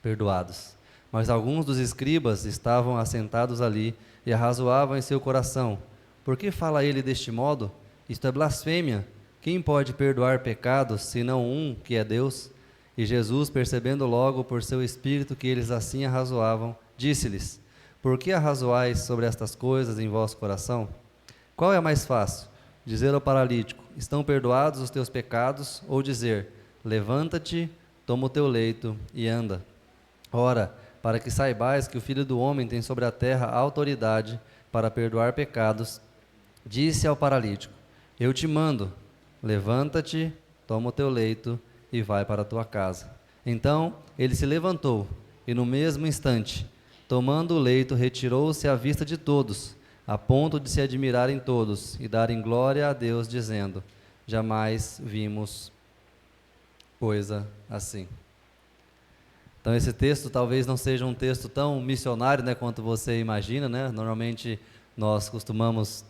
E: perdoados. Mas alguns dos escribas estavam assentados ali e arrazoavam em seu coração: Por que fala ele deste modo? Isto é blasfêmia. Quem pode perdoar pecados, senão um, que é Deus? E Jesus, percebendo logo por seu espírito que eles assim arrazoavam, disse-lhes: Por que arrazoais sobre estas coisas em vosso coração? Qual é mais fácil? Dizer ao paralítico: Estão perdoados os teus pecados? Ou dizer: Levanta-te, toma o teu leito e anda? Ora, para que saibais que o Filho do Homem tem sobre a terra autoridade para perdoar pecados, disse ao paralítico: Eu te mando, levanta-te, toma o teu leito e vai para a tua casa. Então ele se levantou e no mesmo instante, tomando o leito, retirou-se à vista de todos, a ponto de se admirarem todos e darem glória a Deus, dizendo: Jamais vimos coisa assim. Então esse texto talvez não seja um texto tão missionário, né, quanto você imagina, né? Normalmente nós costumamos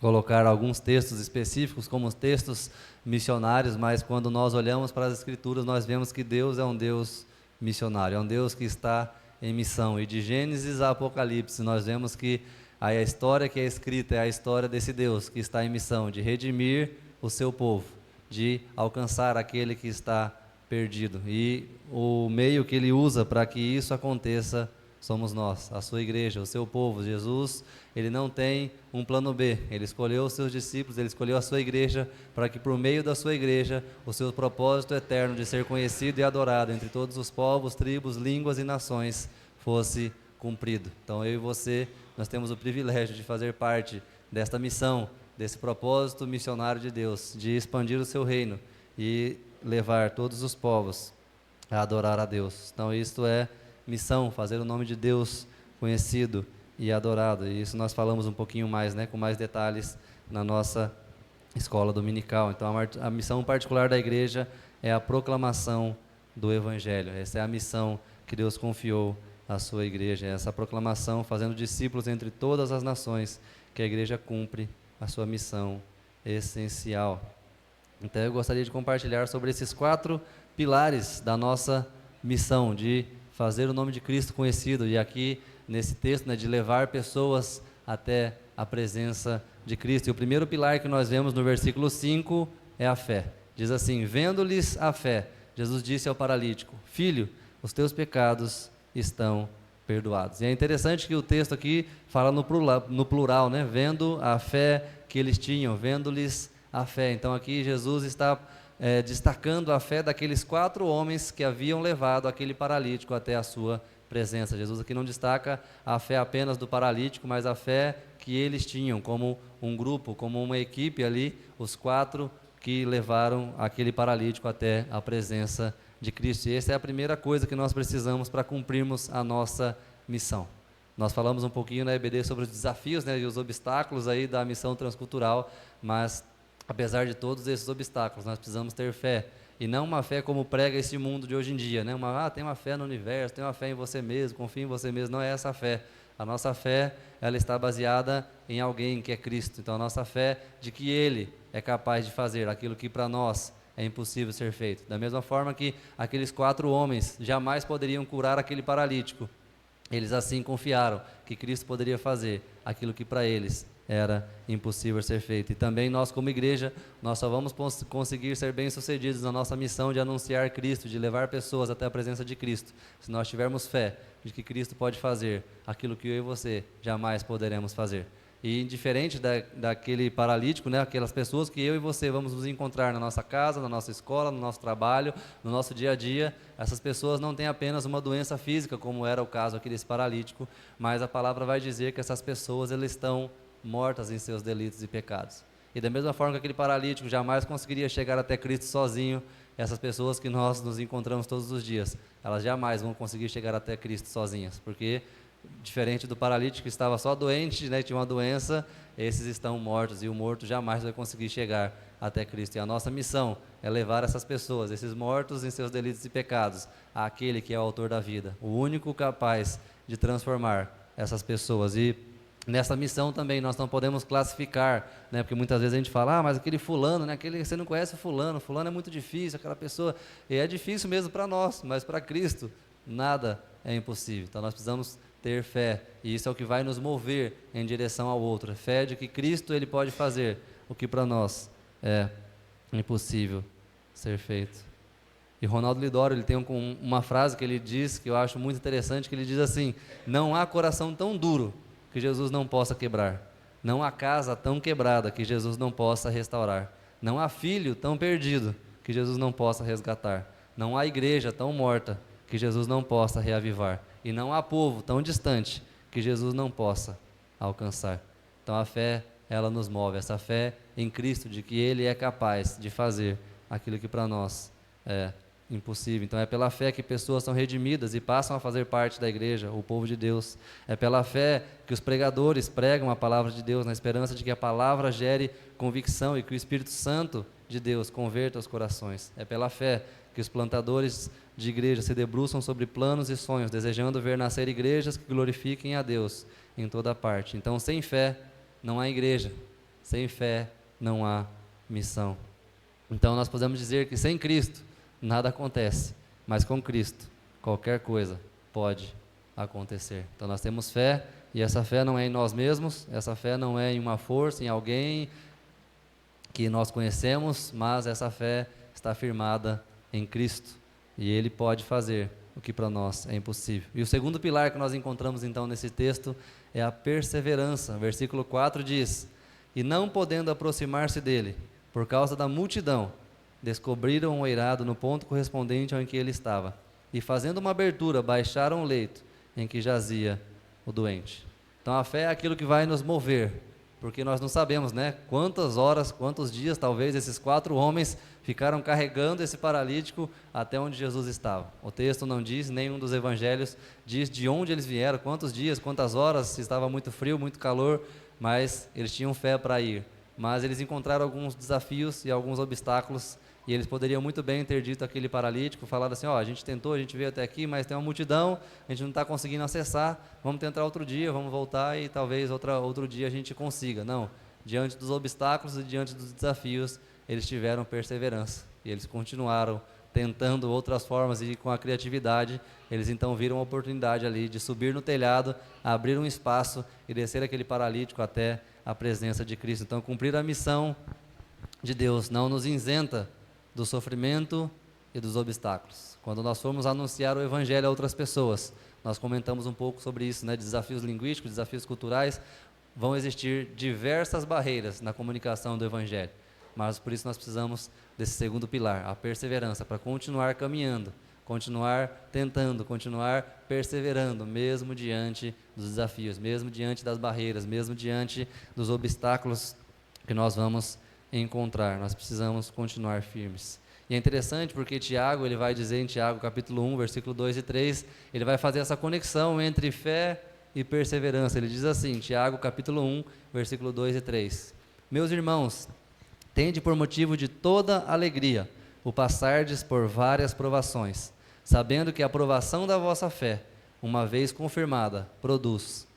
E: colocar alguns textos específicos como os textos missionários, mas quando nós olhamos para as Escrituras, nós vemos que Deus é um Deus missionário, é um Deus que está em missão. E de Gênesis a Apocalipse, nós vemos que a história que é escrita é a história desse Deus que está em missão, de redimir o seu povo, de alcançar aquele que está perdido. E o meio que ele usa para que isso aconteça somos nós, a sua igreja, o seu povo. Jesus, ele não tem um plano B, ele escolheu os seus discípulos, ele escolheu a sua igreja, para que por meio da sua igreja, o seu propósito eterno de ser conhecido e adorado entre todos os povos, tribos, línguas e nações fosse cumprido. Então eu e você, nós temos o privilégio de fazer parte desta missão, desse propósito missionário de Deus, de expandir o seu reino e levar todos os povos a adorar a Deus. Então isto é missão, fazer o nome de Deus conhecido e adorado. E isso nós falamos um pouquinho mais, com mais detalhes na nossa escola dominical. Então a missão particular da igreja é a proclamação do Evangelho. Essa é a missão que Deus confiou à sua igreja, essa proclamação, fazendo discípulos entre todas as nações, que a igreja cumpre a sua missão essencial. Então eu gostaria de compartilhar sobre esses 4 pilares da nossa missão, de fazer o nome de Cristo conhecido, e aqui nesse texto, de levar pessoas até a presença de Cristo. E o primeiro pilar que nós vemos no versículo 5 é a fé. Diz assim: vendo-lhes a fé, Jesus disse ao paralítico: filho, os teus pecados estão perdoados. E é interessante que o texto aqui fala no plural, vendo a fé que eles tinham, vendo-lhes a fé. Então aqui Jesus está destacando a fé daqueles 4 homens que haviam levado aquele paralítico até a sua presença. Jesus aqui não destaca a fé apenas do paralítico, mas a fé que eles tinham como um grupo, como uma equipe ali, os 4 que levaram aquele paralítico até a presença de Cristo. E essa é a primeira coisa que nós precisamos para cumprirmos a nossa missão. Nós falamos um pouquinho na EBD sobre os desafios, e os obstáculos aí da missão transcultural, mas apesar de todos esses obstáculos, nós precisamos ter fé, e não uma fé como prega esse mundo de hoje em dia, tem uma fé no universo, tem uma fé em você mesmo, confia em você mesmo. Não é essa a fé. A nossa fé, ela está baseada em alguém que é Cristo. Então a nossa fé de que Ele é capaz de fazer aquilo que para nós é impossível ser feito. Da mesma forma que aqueles 4 homens jamais poderiam curar aquele paralítico, eles assim confiaram que Cristo poderia fazer aquilo que para eles era impossível ser feito. E também nós, como igreja, nós só vamos conseguir ser bem-sucedidos na nossa missão de anunciar Cristo, de levar pessoas até a presença de Cristo, se nós tivermos fé de que Cristo pode fazer aquilo que eu e você jamais poderemos fazer. E diferente daquele paralítico, aquelas pessoas que eu e você vamos nos encontrar na nossa casa, na nossa escola, no nosso trabalho, no nosso dia a dia, essas pessoas não têm apenas uma doença física, como era o caso aqui desse paralítico, mas a palavra vai dizer que essas pessoas, elas estão mortas em seus delitos e pecados. E da mesma forma que aquele paralítico jamais conseguiria chegar até Cristo sozinho, essas pessoas que nós nos encontramos todos os dias, elas jamais vão conseguir chegar até Cristo sozinhas, porque diferente do paralítico que estava só doente, tinha uma doença, esses estão mortos, e o morto jamais vai conseguir chegar até Cristo. E a nossa missão é levar essas pessoas, esses mortos em seus delitos e pecados, àquele que é o autor da vida, o único capaz de transformar essas pessoas. E nessa missão também nós não podemos classificar, porque muitas vezes a gente fala, mas aquele fulano, você não conhece o fulano é muito difícil, aquela pessoa, e é difícil mesmo para nós, mas para Cristo nada é impossível. Então nós precisamos ter fé, e isso é o que vai nos mover em direção ao outro, fé de que Cristo ele pode fazer o que para nós é impossível ser feito. E Ronaldo Lidório, ele tem uma frase que ele diz, que eu acho muito interessante, que ele diz assim: não há coração tão duro que Jesus não possa quebrar, não há casa tão quebrada que Jesus não possa restaurar, não há filho tão perdido que Jesus não possa resgatar, não há igreja tão morta que Jesus não possa reavivar, e não há povo tão distante que Jesus não possa alcançar. Então a fé, ela nos move, essa fé em Cristo, de que Ele é capaz de fazer aquilo que para nós é impossível. Então é pela fé que pessoas são redimidas e passam a fazer parte da igreja, o povo de Deus. É pela fé que os pregadores pregam a palavra de Deus, na esperança de que a palavra gere convicção e que o Espírito Santo de Deus converta os corações. É pela fé que os plantadores de igreja se debruçam sobre planos e sonhos, desejando ver nascer igrejas que glorifiquem a Deus em toda parte. Então, sem fé não há igreja, sem fé não há missão. Então nós podemos dizer que sem Cristo nada acontece, mas com Cristo qualquer coisa pode acontecer. Então nós temos fé, e essa fé não é em nós mesmos, essa fé não é em uma força, em alguém que nós conhecemos, mas essa fé está firmada em Cristo, e Ele pode fazer o que para nós é impossível. E o segundo pilar que nós encontramos então nesse texto é a perseverança. Versículo 4 diz: e não podendo aproximar-se dele, por causa da multidão, descobriram o eirado no ponto correspondente ao em que ele estava, e fazendo uma abertura, baixaram o leito em que jazia o doente. Então a fé é aquilo que vai nos mover, porque nós não sabemos, né, quantas horas, quantos dias talvez esses 4 homens ficaram carregando esse paralítico até onde Jesus estava. O texto não diz, nenhum dos evangelhos diz de onde eles vieram, quantos dias, quantas horas, se estava muito frio, muito calor, mas eles tinham fé para ir. Mas eles encontraram alguns desafios e alguns obstáculos, e eles poderiam muito bem ter dito àquele paralítico, falado assim, a gente tentou, a gente veio até aqui, mas tem uma multidão, a gente não está conseguindo acessar, vamos tentar outro dia, vamos voltar e talvez outro dia a gente consiga. Não, diante dos obstáculos e diante dos desafios, eles tiveram perseverança, e eles continuaram tentando outras formas, e com a criatividade, eles então viram a oportunidade ali de subir no telhado, abrir um espaço e descer aquele paralítico até a presença de Cristo. Então, cumprir a missão de Deus não nos isenta do sofrimento e dos obstáculos. Quando nós formos anunciar o Evangelho a outras pessoas, nós comentamos um pouco sobre isso, né? Desafios linguísticos, desafios culturais, vão existir diversas barreiras na comunicação do Evangelho, mas por isso nós precisamos desse segundo pilar, a perseverança, para continuar caminhando, continuar tentando, continuar perseverando, mesmo diante dos desafios, mesmo diante das barreiras, mesmo diante dos obstáculos que nós vamos encontrar. Nós precisamos continuar firmes. E é interessante porque Tiago, ele vai dizer em Tiago capítulo 1, versículo 2 e 3, ele vai fazer essa conexão entre fé e perseverança. Ele diz assim, Tiago capítulo 1, versículo 2 e 3: meus irmãos, tende por motivo de toda alegria o passardes por várias provações, sabendo que a provação da vossa fé, uma vez confirmada, produz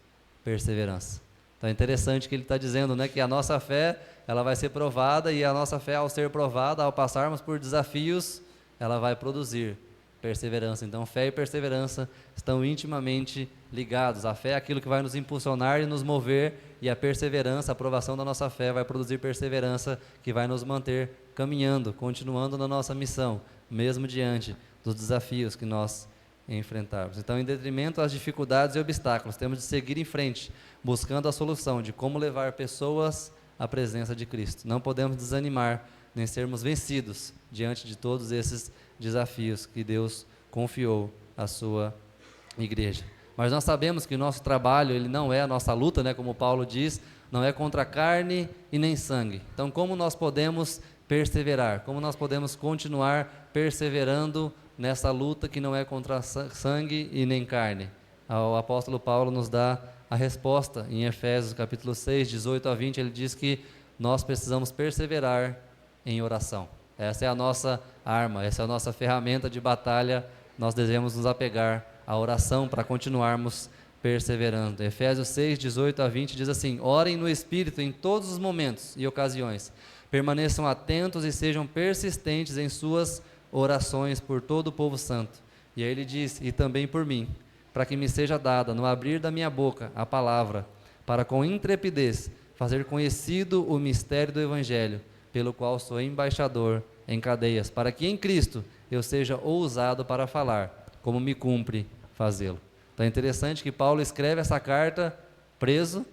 E: perseverança. Então é interessante que ele está dizendo, né, que a nossa fé, ela vai ser provada, e a nossa fé, ao ser provada, ao passarmos por desafios, ela vai produzir perseverança. Então fé e perseverança estão intimamente ligados. A fé é aquilo que vai nos impulsionar e nos mover, e a perseverança, a aprovação da nossa fé, vai produzir perseverança, que vai nos manter caminhando, continuando na nossa missão, mesmo diante dos desafios que nós enfrentarmos. Então, em detrimento às dificuldades e obstáculos, temos de seguir em frente, buscando a solução de como levar pessoas à presença de Cristo. Não podemos desanimar, nem sermos vencidos diante de todos esses desafios que Deus confiou à sua igreja. Mas nós sabemos que o nosso trabalho, ele não é a nossa luta, né, como Paulo diz, não é contra carne e nem sangue. Então, como nós podemos perseverar? Como nós podemos continuar perseverando nessa luta que não é contra sangue e nem carne? O apóstolo Paulo nos dá a resposta em Efésios capítulo 6, 18 a 20, ele diz que nós precisamos perseverar em oração. Essa é a nossa arma, essa é a nossa ferramenta de batalha, nós devemos nos apegar à oração para continuarmos perseverando. Efésios 6, 18 a 20 diz assim: orem no Espírito em todos os momentos e ocasiões, permaneçam atentos e sejam persistentes em suas orações por todo o povo santo. E aí ele diz, e também por mim, para que me seja dada, no abrir da minha boca, a palavra, para com intrepidez fazer conhecido o mistério do Evangelho, pelo qual sou embaixador em cadeias, para que em Cristo eu seja ousado para falar, como me cumpre fazê-lo. Então é interessante que Paulo escreve essa carta preso,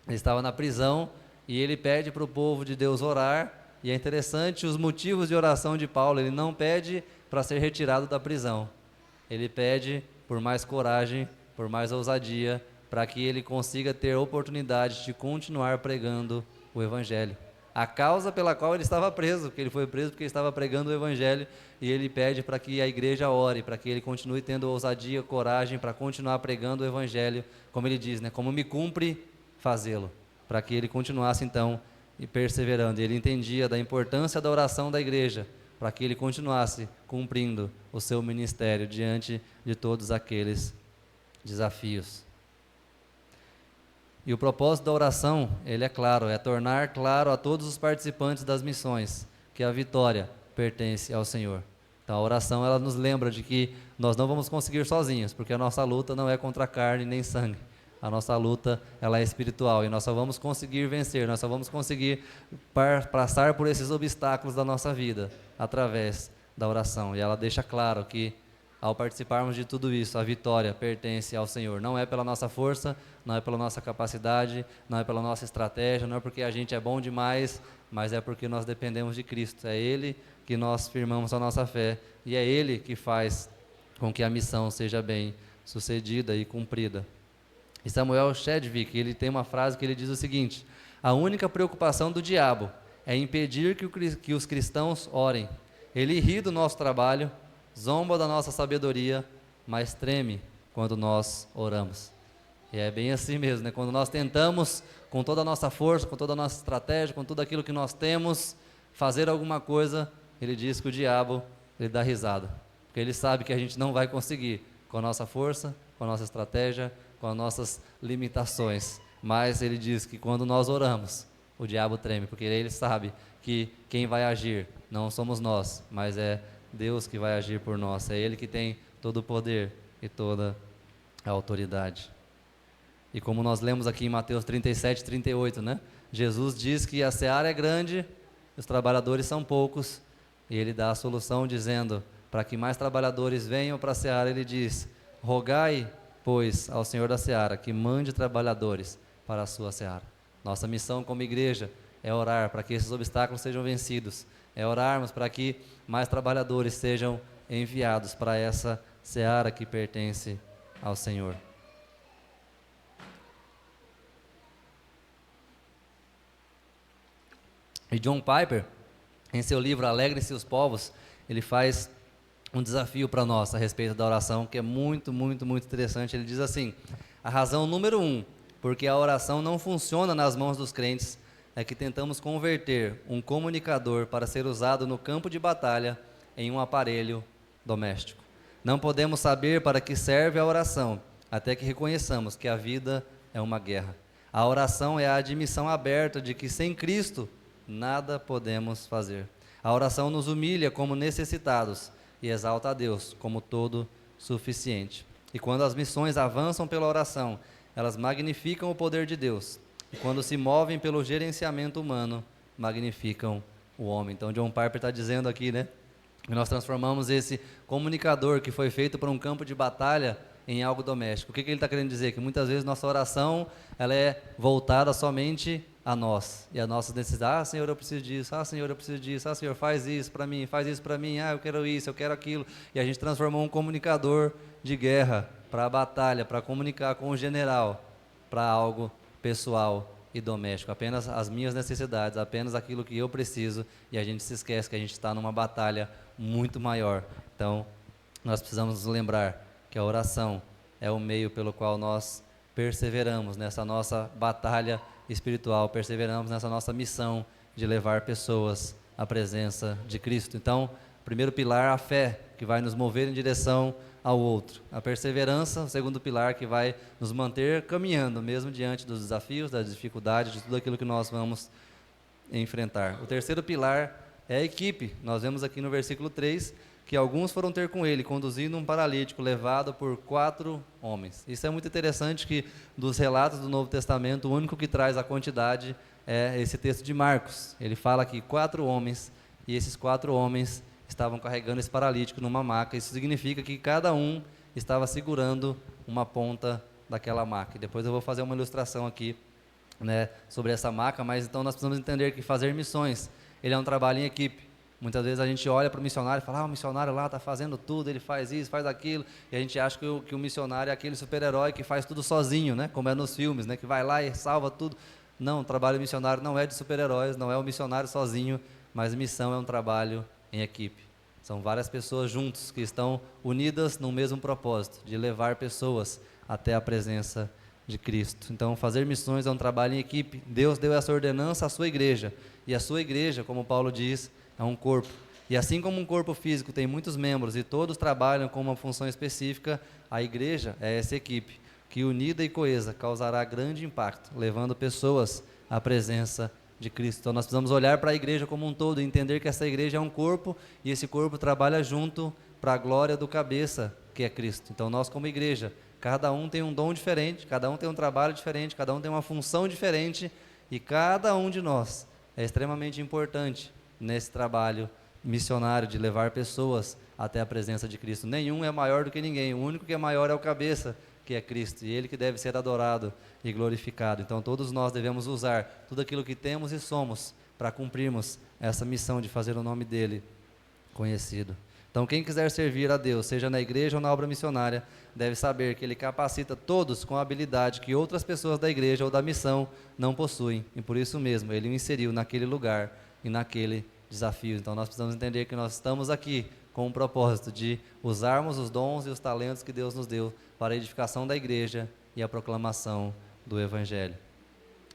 E: ele estava na prisão, e ele pede para o povo de Deus orar, e é interessante os motivos de oração de Paulo. Ele não pede para ser retirado da prisão, ele pede por mais coragem, por mais ousadia, para que ele consiga ter oportunidade de continuar pregando o Evangelho. A causa pela qual ele estava preso, porque ele foi preso porque ele estava pregando o Evangelho, e ele pede para que a igreja ore, para que ele continue tendo ousadia, coragem, para continuar pregando o Evangelho, como ele diz, né, como me cumpre fazê-lo, para que ele continuasse então perseverando. Ele entendia da importância da oração da igreja, para que ele continuasse cumprindo o seu ministério diante de todos aqueles desafios. E o propósito da oração, ele é claro, é tornar claro a todos os participantes das missões que a vitória pertence ao Senhor. Então a oração, ela nos lembra de que nós não vamos conseguir sozinhos, porque a nossa luta não é contra carne nem sangue. A nossa luta, ela é espiritual, e nós só vamos conseguir vencer, nós só vamos conseguir passar por esses obstáculos da nossa vida através da oração. E ela deixa claro que ao participarmos de tudo isso, a vitória pertence ao Senhor. Não é pela nossa força, não é pela nossa capacidade, não é pela nossa estratégia, não é porque a gente é bom demais, mas é porque nós dependemos de Cristo. É Ele que nós firmamos a nossa fé e é Ele que faz com que a missão seja bem sucedida e cumprida. E Samuel Chadwick, ele tem uma frase que ele diz o seguinte: a única preocupação do diabo é impedir que os cristãos orem. Ele ri do nosso trabalho, zomba da nossa sabedoria, mas treme quando nós oramos. E é bem assim mesmo, né? Quando nós tentamos, com toda a nossa força, com toda a nossa estratégia, com tudo aquilo que nós temos, fazer alguma coisa, ele diz que o diabo, ele dá risada. Porque ele sabe que a gente não vai conseguir, com a nossa força, com a nossa estratégia, com as nossas limitações. Mas ele diz que quando nós oramos, o diabo treme, porque ele sabe que quem vai agir não somos nós, mas é Deus que vai agir por nós. É Ele que tem todo o poder e toda a autoridade. E como nós lemos aqui em Mateus 37, 38, né? Jesus diz que a seara é grande, os trabalhadores são poucos, e Ele dá a solução dizendo, para que mais trabalhadores venham para a seara, Ele diz: rogai, pois, ao Senhor da seara, que mande trabalhadores para a sua seara. Nossa missão como igreja é orar para que esses obstáculos sejam vencidos, é orarmos para que mais trabalhadores sejam enviados para essa seara que pertence ao Senhor. E John Piper, em seu livro Alegrem-se os Povos, ele faz um desafio para nós a respeito da oração, que é muito, muito, muito interessante. Ele diz assim: a razão número 1, porque a oração não funciona nas mãos dos crentes, é que tentamos converter um comunicador para ser usado no campo de batalha em um aparelho doméstico. Não podemos saber para que serve a oração, até que reconheçamos que a vida é uma guerra. A oração é a admissão aberta de que sem Cristo nada podemos fazer. A oração nos humilha como necessitados e exalta a Deus como todo suficiente. E quando as missões avançam pela oração, elas magnificam o poder de Deus. E quando se movem pelo gerenciamento humano, magnificam o homem. Então John Piper está dizendo aqui, né, que nós transformamos esse comunicador que foi feito para um campo de batalha em algo doméstico. O que ele está querendo dizer? Que muitas vezes nossa oração ela é voltada somente a nós e a nossas necessidades. Ah, Senhor, eu preciso disso. Ah, Senhor, eu preciso disso. Ah, Senhor, faz isso para mim, faz isso para mim. Ah, eu quero isso, eu quero aquilo. E a gente transformou um comunicador de guerra para a batalha, para comunicar com o general, para algo pessoal e doméstico. Apenas as minhas necessidades, apenas aquilo que eu preciso. E a gente se esquece que a gente está numa batalha muito maior. Então, nós precisamos nos lembrar que a oração é o meio pelo qual nós perseveramos nessa nossa batalha espiritual, perseveramos nessa nossa missão de levar pessoas à presença de Cristo. Então, primeiro pilar, a fé, que vai nos mover em direção ao outro. A perseverança, o segundo pilar, que vai nos manter caminhando, mesmo diante dos desafios, das dificuldades, de tudo aquilo que nós vamos enfrentar. O terceiro pilar é a equipe. Nós vemos aqui no versículo 3, que alguns foram ter com ele, conduzindo um paralítico levado por 4 homens. Isso é muito interessante, que dos relatos do Novo Testamento, o único que traz a quantidade é esse texto de Marcos. Ele fala que 4 homens, e esses 4 homens estavam carregando esse paralítico numa maca. Isso significa que cada um estava segurando uma ponta daquela maca. E depois eu vou fazer uma ilustração aqui, né, sobre essa maca, mas então nós precisamos entender que fazer missões, ele é um trabalho em equipe. Muitas vezes a gente olha para o missionário e fala: o missionário lá está fazendo tudo, ele faz isso, faz aquilo, e a gente acha que o missionário é aquele super-herói que faz tudo sozinho, né? Como é nos filmes, né? Que vai lá e salva tudo. Não, o trabalho missionário não é de super-heróis, não é o missionário sozinho, mas missão é um trabalho em equipe. São várias pessoas juntos que estão unidas no mesmo propósito, de levar pessoas até a presença de Cristo. Então, fazer missões é um trabalho em equipe. Deus deu essa ordenança à sua igreja, e a sua igreja, como Paulo diz, é um corpo. E assim como um corpo físico tem muitos membros e todos trabalham com uma função específica, a igreja é essa equipe, que unida e coesa causará grande impacto, levando pessoas à presença de Cristo. Então nós precisamos olhar para a igreja como um todo e entender que essa igreja é um corpo, e esse corpo trabalha junto para a glória do cabeça, que é Cristo. Então nós, como igreja, cada um tem um dom diferente, cada um tem um trabalho diferente, cada um tem uma função diferente, e cada um de nós é extremamente importante nesse trabalho missionário de levar pessoas até a presença de Cristo. Nenhum é maior do que ninguém, o único que é maior é o cabeça, que é Cristo, e Ele que deve ser adorado e glorificado. Então todos nós devemos usar tudo aquilo que temos e somos para cumprirmos essa missão de fazer o nome dEle conhecido. Então quem quiser servir a Deus, seja na igreja ou na obra missionária, deve saber que Ele capacita todos com a habilidade que outras pessoas da igreja ou da missão não possuem, e por isso mesmo Ele o inseriu naquele lugar e naquele desafio. Então nós precisamos entender que nós estamos aqui com o propósito de usarmos os dons e os talentos que Deus nos deu para a edificação da igreja e a proclamação do Evangelho.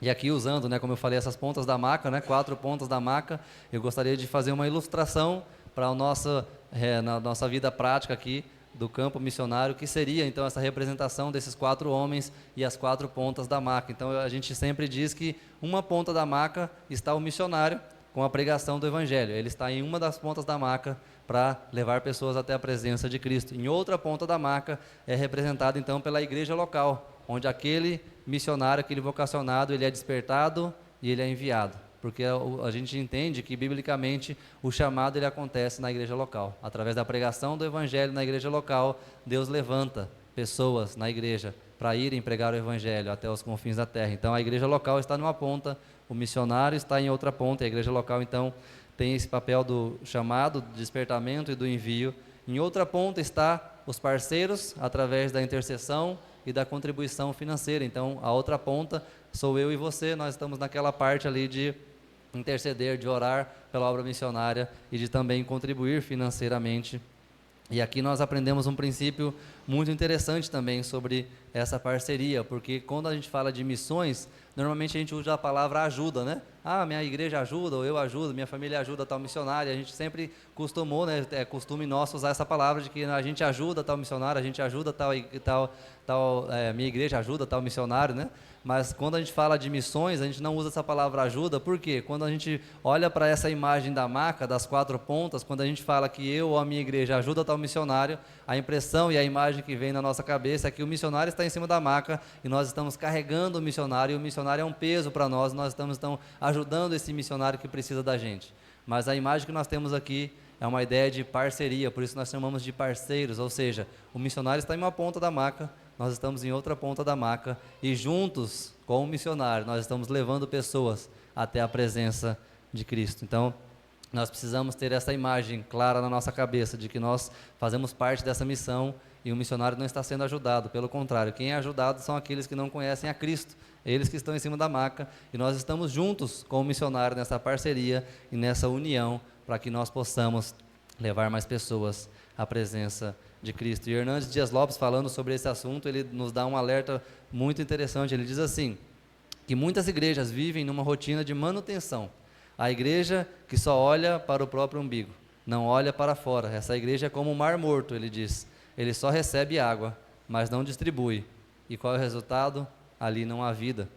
E: E aqui usando, como eu falei, essas pontas da maca, 4 pontas da maca, eu gostaria de fazer uma ilustração para a na nossa vida prática aqui do campo missionário, que seria então essa representação desses 4 homens e as 4 pontas da maca. Então a gente sempre diz que uma ponta da maca está o missionário com a pregação do Evangelho. Ele está em uma das pontas da maca para levar pessoas até a presença de Cristo. Em outra ponta da maca é representado então pela igreja local, onde aquele missionário, aquele vocacionado, ele é despertado e ele é enviado. Porque a gente entende que, biblicamente, o chamado ele acontece na igreja local. Através da pregação do Evangelho na igreja local, Deus levanta pessoas na igreja para irem pregar o Evangelho até os confins da terra. Então, a igreja local está numa ponta, o missionário está em outra ponta, e a igreja local, então, tem esse papel do chamado, do despertamento e do envio. Em outra ponta está os parceiros, através da intercessão e da contribuição financeira. Então, a outra ponta sou eu e você, nós estamos naquela parte ali de interceder, de orar pela obra missionária e de também contribuir financeiramente. E aqui nós aprendemos um princípio muito interessante também sobre essa parceria, porque quando a gente fala de missões, normalmente a gente usa a palavra ajuda, minha igreja ajuda, ou eu ajudo, minha família ajuda tal missionário. A gente sempre costumou, é costume nosso usar essa palavra de que a gente ajuda tal missionário, a gente ajuda minha igreja ajuda tal missionário, Mas quando a gente fala de missões, a gente não usa essa palavra ajuda, por quê? Quando a gente olha para essa imagem da maca, das 4 pontas, quando a gente fala que eu ou a minha igreja ajuda tal missionário, a impressão e a imagem que vem na nossa cabeça é que o missionário está em cima da maca e nós estamos carregando o missionário, e o missionário é um peso para nós, nós estamos então ajudando esse missionário que precisa da gente. Mas a imagem que nós temos aqui é uma ideia de parceria, por isso nós chamamos de parceiros, ou seja, o missionário está em uma ponta da maca, nós estamos em outra ponta da maca, e juntos com o missionário nós estamos levando pessoas até a presença de Cristo. Então nós precisamos ter essa imagem clara na nossa cabeça de que nós fazemos parte dessa missão e o missionário não está sendo ajudado, pelo contrário, quem é ajudado são aqueles que não conhecem a Cristo, eles que estão em cima da maca, e nós estamos juntos com o missionário nessa parceria e nessa união para que nós possamos levar mais pessoas à presença de Cristo. E Hernandes Dias Lopes, falando sobre esse assunto, ele nos dá um alerta muito interessante. Ele diz assim, que muitas igrejas vivem numa rotina de manutenção. A igreja que só olha para o próprio umbigo, não olha para fora. Essa igreja é como um mar morto, ele diz. Ele só recebe água, mas não distribui. E qual é o resultado? Ali não há vida.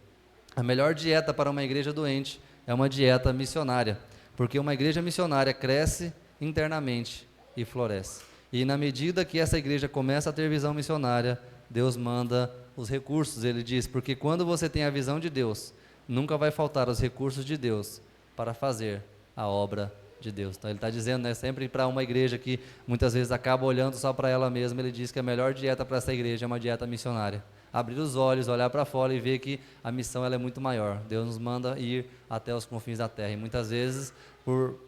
E: A melhor dieta para uma igreja doente é uma dieta missionária, porque uma igreja missionária cresce internamente e floresce. E na medida que essa igreja começa a ter visão missionária, Deus manda os recursos. Ele diz, porque quando você tem a visão de Deus, nunca vai faltar os recursos de Deus para fazer a obra de Deus. Então ele está dizendo, sempre para uma igreja que muitas vezes acaba olhando só para ela mesma, ele diz que a melhor dieta para essa igreja é uma dieta missionária. Abrir os olhos, olhar para fora e ver que a missão ela é muito maior. Deus nos manda ir até os confins da terra. E muitas vezes, por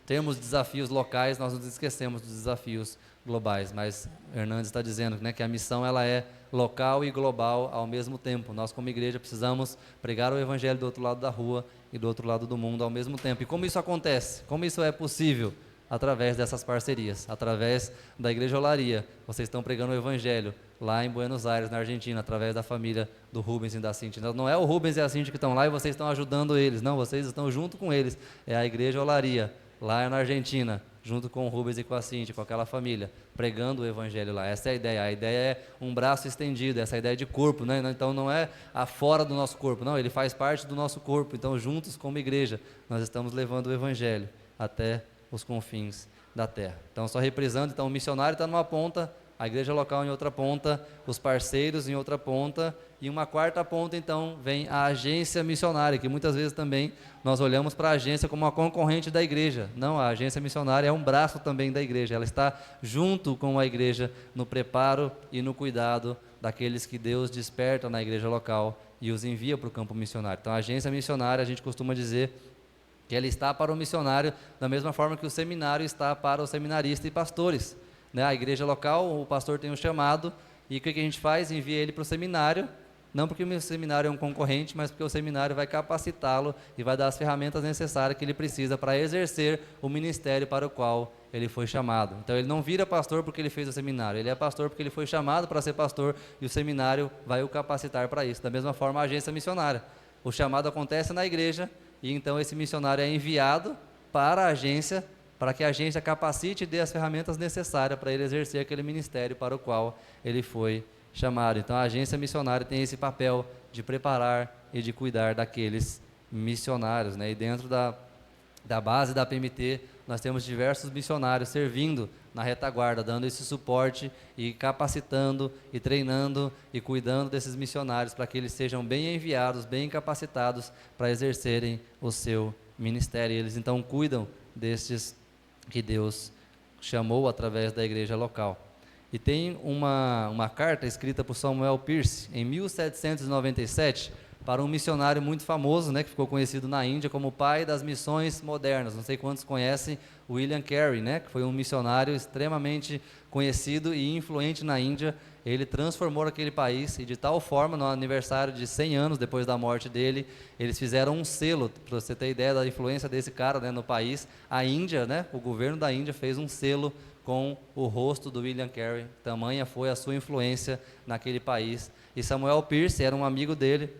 E: termos desafios locais, nós nos esquecemos dos desafios globais. Mas Hernandes está dizendo que a missão ela é local e global ao mesmo tempo. Nós, como igreja, precisamos pregar o Evangelho do outro lado da rua e do outro lado do mundo ao mesmo tempo. E como isso acontece? Como isso é possível? Através dessas parcerias, através da Igreja Olaria. Vocês estão pregando o Evangelho lá em Buenos Aires, na Argentina, através da família do Rubens e da Cintia. Não é o Rubens e a Cintia que estão lá e vocês estão ajudando eles, não, vocês estão junto com eles. É a Igreja Olaria, lá na Argentina, junto com o Rubens e com a Cintia, com aquela família, pregando o Evangelho lá. Essa é a ideia é um braço estendido, essa é a ideia de corpo, Então não é fora do nosso corpo, não, ele faz parte do nosso corpo. Então juntos como igreja, nós estamos levando o Evangelho até os confins da terra. Então só reprisando, então o missionário está numa ponta, a igreja local em outra ponta, os parceiros em outra ponta, e uma quarta ponta, então, vem a agência missionária, que muitas vezes também nós olhamos para a agência como uma concorrente da igreja. Não, a agência missionária é um braço também da igreja, ela está junto com a igreja no preparo e no cuidado daqueles que Deus desperta na igreja local e os envia para o campo missionário. Então, a agência missionária, a gente costuma dizer que ela está para o missionário da mesma forma que o seminário está para o seminarista e pastores, né? A igreja local, o pastor tem um chamado, e o que a gente faz? Envia ele para o seminário, não porque o seminário é um concorrente, mas porque o seminário vai capacitá-lo e vai dar as ferramentas necessárias que ele precisa para exercer o ministério para o qual ele foi chamado. Então ele não vira pastor porque ele fez o seminário, ele é pastor porque ele foi chamado para ser pastor, e o seminário vai o capacitar para isso. Da mesma forma, a agência missionária, o chamado acontece na igreja, e então esse missionário é enviado para a agência, para que a agência capacite e dê as ferramentas necessárias para ele exercer aquele ministério para o qual ele foi chamado. Então a agência missionária tem esse papel de preparar e de cuidar daqueles missionários, né? E dentro da base da PMT, nós temos diversos missionários servindo na retaguarda, dando esse suporte e capacitando e treinando e cuidando desses missionários para que eles sejam bem enviados, bem capacitados para exercerem o seu ministério. E eles então cuidam destes que Deus chamou através da igreja local. E tem uma carta escrita por Samuel Pearce, em 1797, para um missionário muito famoso, né, que ficou conhecido na Índia como o pai das missões modernas. Não sei quantos conhecem William Carey, né, que foi um missionário extremamente conhecido e influente na Índia. Ele transformou aquele país, e de tal forma, no aniversário de 100 anos depois da morte dele, eles fizeram um selo, para você ter ideia da influência desse cara, né, no país. A Índia, né, o governo da Índia fez um selo com o rosto do William Carey, tamanha foi a sua influência naquele país. E Samuel Pearce era um amigo dele,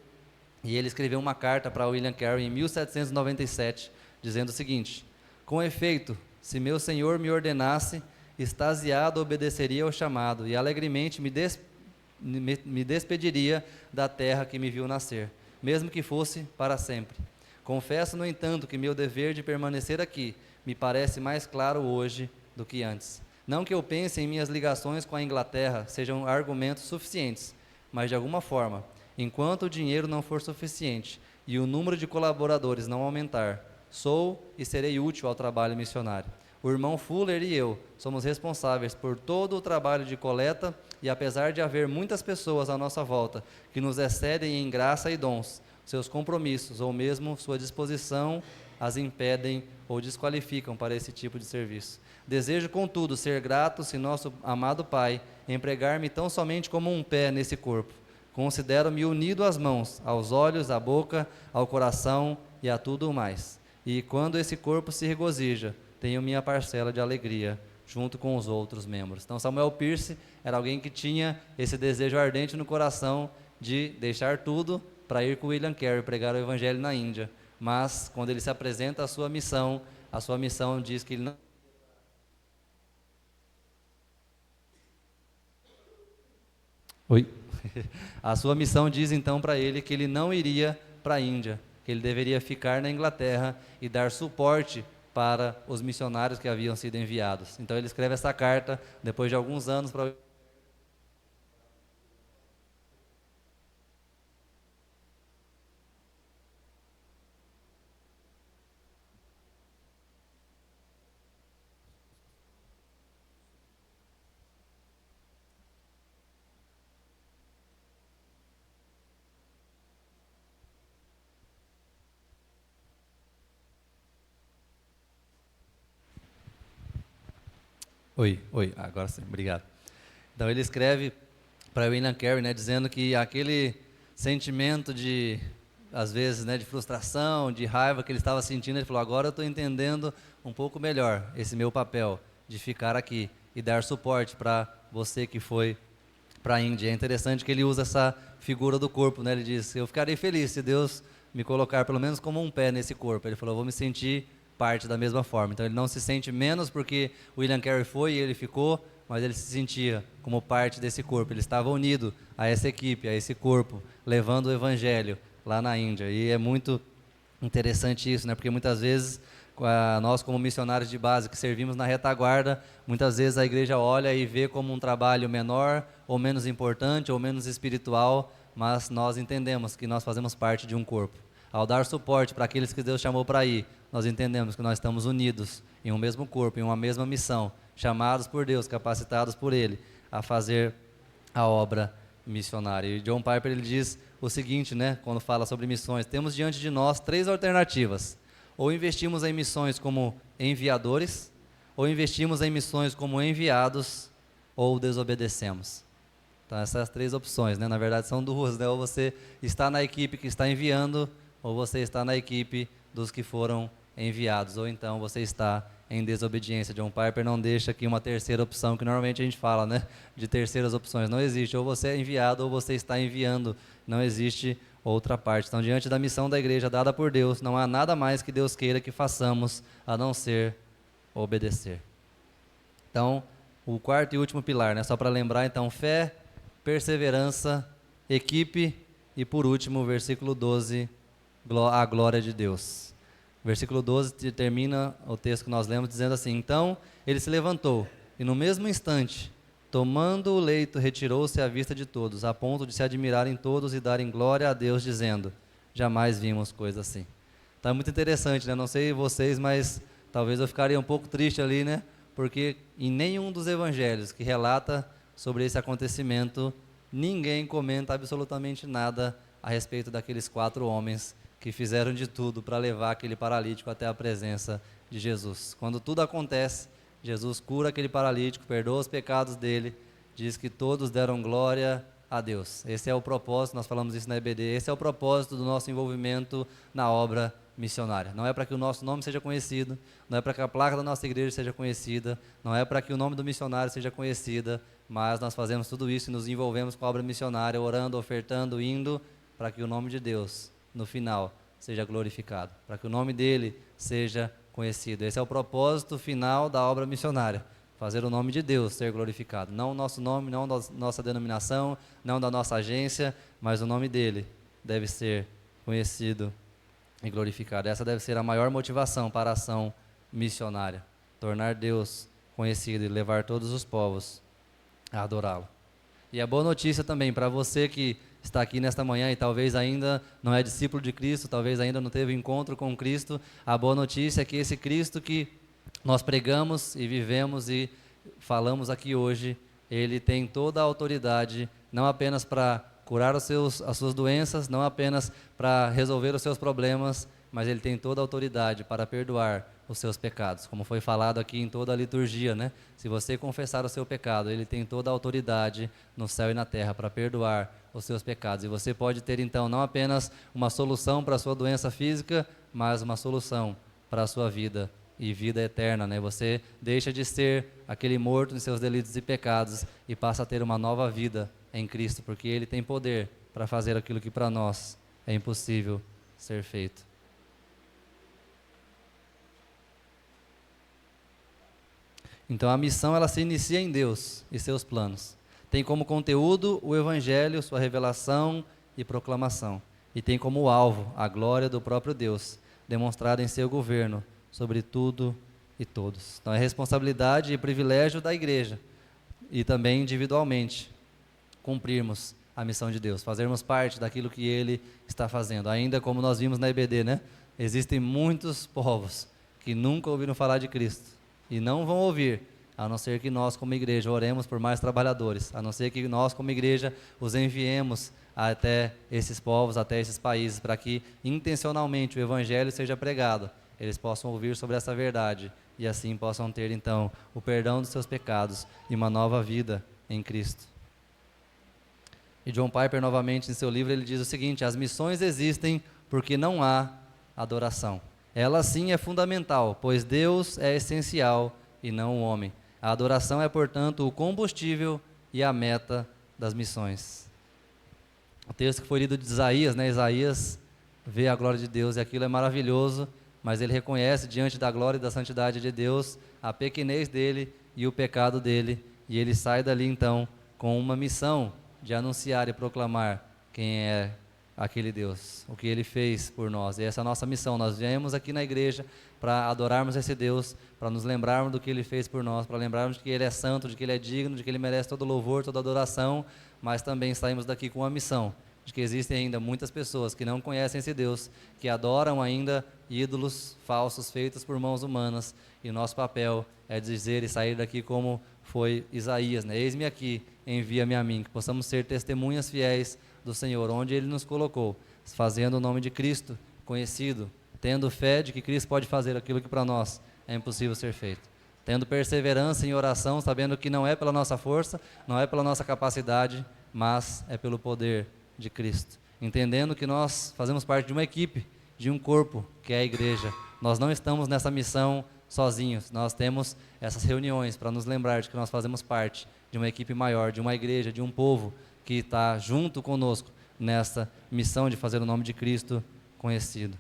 E: e ele escreveu uma carta para William Carey em 1797, dizendo o seguinte: com efeito, se meu Senhor me ordenasse, extasiado obedeceria ao chamado, e alegremente me despediria da terra que me viu nascer, mesmo que fosse para sempre. Confesso, no entanto, que meu dever de permanecer aqui me parece mais claro hoje do que antes. Não que eu pense em minhas ligações com a Inglaterra sejam argumentos suficientes, mas de alguma forma, enquanto o dinheiro não for suficiente e o número de colaboradores não aumentar, sou e serei útil ao trabalho missionário. O irmão Fuller e eu somos responsáveis por todo o trabalho de coleta, e apesar de haver muitas pessoas à nossa volta que nos excedem em graça e dons, seus compromissos ou mesmo sua disposição as impedem ou desqualificam para esse tipo de serviço. Desejo, contudo, ser grato se nosso amado Pai empregar-me tão somente como um pé nesse corpo. Considero-me unido às mãos, aos olhos, à boca, ao coração e a tudo mais. E quando esse corpo se regozija, tenho minha parcela de alegria, junto com os outros membros. Então Samuel Pearce era alguém que tinha esse desejo ardente no coração de deixar tudo para ir com William Carey pregar o evangelho na Índia. Mas quando ele se apresenta à sua missão diz que ele não... Oi? A sua missão diz então para ele que ele não iria para a Índia, que ele deveria ficar na Inglaterra e dar suporte para os missionários que haviam sido enviados. Então ele escreve essa carta depois de alguns anos para... Oi, agora sim, obrigado. Então ele escreve para William Carey, né, dizendo que aquele sentimento de, às vezes, né, de frustração, de raiva que ele estava sentindo, ele falou: agora eu estou entendendo um pouco melhor esse meu papel de ficar aqui e dar suporte para você que foi para a Índia. É interessante que ele usa essa figura do corpo, né? Ele diz: eu ficarei feliz se Deus me colocar pelo menos como um pé nesse corpo. Ele falou: eu vou me sentir parte da mesma forma. Então ele não se sente menos porque William Carey foi e ele ficou, mas ele se sentia como parte desse corpo. Ele estava unido a essa equipe, a esse corpo, levando o evangelho lá na Índia. E é muito interessante isso, né? Porque muitas vezes, Nós, como missionários de base que servimos na retaguarda, muitas vezes a igreja olha e vê como um trabalho menor, ou menos importante, ou menos espiritual, mas nós entendemos que nós fazemos parte de um corpo. Ao dar suporte para aqueles que Deus chamou para ir, nós entendemos que nós estamos unidos em um mesmo corpo, em uma mesma missão, chamados por Deus, capacitados por Ele a fazer a obra missionária. E John Piper ele diz o seguinte, né, quando fala sobre missões: temos diante de nós 3 alternativas. Ou investimos em missões como enviadores, ou investimos em missões como enviados, ou desobedecemos. Então essas 3 opções, né? Na verdade são 2, né? Ou você está na equipe que está enviando, ou você está na equipe dos que foram enviados, ou então você está em desobediência. John Piper não deixa aqui uma terceira opção, que normalmente a gente fala, né? De terceiras opções. Não existe, ou você é enviado, ou você está enviando. Não existe outra parte. Então, diante da missão da igreja dada por Deus, não há nada mais que Deus queira que façamos a não ser obedecer. Então, o 4º e último pilar, né? Só para lembrar, então, fé, perseverança, equipe e, por último, versículo 12, a glória de Deus. Versículo 12 termina o texto que nós lemos dizendo assim: então ele se levantou e no mesmo instante, tomando o leito, retirou-se à vista de todos, a ponto de se admirarem todos e darem glória a Deus, dizendo: jamais vimos coisa assim. Então é muito interessante, né? Não sei vocês, mas talvez eu ficaria um pouco triste ali, né? Porque em nenhum dos evangelhos que relata sobre esse acontecimento, ninguém comenta absolutamente nada a respeito daqueles 4 homens que fizeram de tudo para levar aquele paralítico até a presença de Jesus. Quando tudo acontece, Jesus cura aquele paralítico, perdoa os pecados dele, diz que todos deram glória a Deus. Esse é o propósito, nós falamos isso na EBD, esse é o propósito do nosso envolvimento na obra missionária. Não é para que o nosso nome seja conhecido, não é para que a placa da nossa igreja seja conhecida, não é para que o nome do missionário seja conhecida, mas nós fazemos tudo isso e nos envolvemos com a obra missionária, orando, ofertando, indo, para que o nome de Deus, no final, seja glorificado, para que o nome dele seja conhecido. Esse é o propósito final da obra missionária, fazer o nome de Deus ser glorificado. Não o nosso nome, não da nossa denominação, não da nossa agência, mas o nome dele deve ser conhecido e glorificado. Essa deve ser a maior motivação para a ação missionária, tornar Deus conhecido e levar todos os povos a adorá-lo. E a boa notícia também para você que está aqui nesta manhã e talvez ainda não é discípulo de Cristo, talvez ainda não teve encontro com Cristo, a boa notícia é que esse Cristo que nós pregamos e vivemos e falamos aqui hoje, ele tem toda a autoridade, não apenas para curar as suas doenças, não apenas para resolver os seus problemas, mas ele tem toda a autoridade para perdoar os seus pecados, como foi falado aqui em toda a liturgia, né? Se você confessar o seu pecado, ele tem toda a autoridade no céu e na terra para perdoar os seus pecados. E você pode ter então não apenas uma solução para a sua doença física, mas uma solução para a sua vida e vida eterna, né? Você deixa de ser aquele morto em seus delitos e pecados e passa a ter uma nova vida em Cristo, porque ele tem poder para fazer aquilo que para nós é impossível ser feito. Então a missão ela se inicia em Deus e seus planos. Tem como conteúdo o Evangelho, sua revelação e proclamação. E tem como alvo a glória do próprio Deus, demonstrada em seu governo sobre tudo e todos. Então é responsabilidade e privilégio da igreja e também individualmente cumprirmos a missão de Deus, fazermos parte daquilo que Ele está fazendo. Ainda como nós vimos na EBD, né? Existem muitos povos que nunca ouviram falar de Cristo e não vão ouvir, a não ser que nós como igreja oremos por mais trabalhadores, a não ser que nós como igreja os enviemos até esses povos, até esses países, para que intencionalmente o Evangelho seja pregado, eles possam ouvir sobre essa verdade e assim possam ter então o perdão dos seus pecados e uma nova vida em Cristo. E John Piper novamente em seu livro ele diz o seguinte: as missões existem porque não há adoração. Ela sim é fundamental, pois Deus é essencial e não o homem. A adoração é, portanto, o combustível e a meta das missões. O texto que foi lido de Isaías, né? Isaías vê a glória de Deus e aquilo é maravilhoso, mas ele reconhece diante da glória e da santidade de Deus a pequenez dele e o pecado dele, e ele sai dali então com uma missão de anunciar e proclamar quem é aquele Deus, o que Ele fez por nós. E essa é a nossa missão. Nós viemos aqui na igreja para adorarmos esse Deus, para nos lembrarmos do que Ele fez por nós, para lembrarmos de que Ele é santo, de que Ele é digno, de que Ele merece todo louvor, toda adoração, mas também saímos daqui com uma missão, de que existem ainda muitas pessoas que não conhecem esse Deus, que adoram ainda ídolos falsos feitos por mãos humanas, e o nosso papel é dizer e sair daqui como foi Isaías, né? Eis-me aqui, envia-me a mim, que possamos ser testemunhas fiéis do Senhor, onde Ele nos colocou, fazendo o nome de Cristo conhecido, tendo fé de que Cristo pode fazer aquilo que para nós é impossível ser feito, tendo perseverança em oração, sabendo que não é pela nossa força, não é pela nossa capacidade, mas é pelo poder de Cristo, entendendo que nós fazemos parte de uma equipe, de um corpo, que é a igreja. Nós não estamos nessa missão sozinhos, nós temos essas reuniões para nos lembrar de que nós fazemos parte de uma equipe maior, de uma igreja, de um povo que está junto conosco nessa missão de fazer o nome de Cristo conhecido.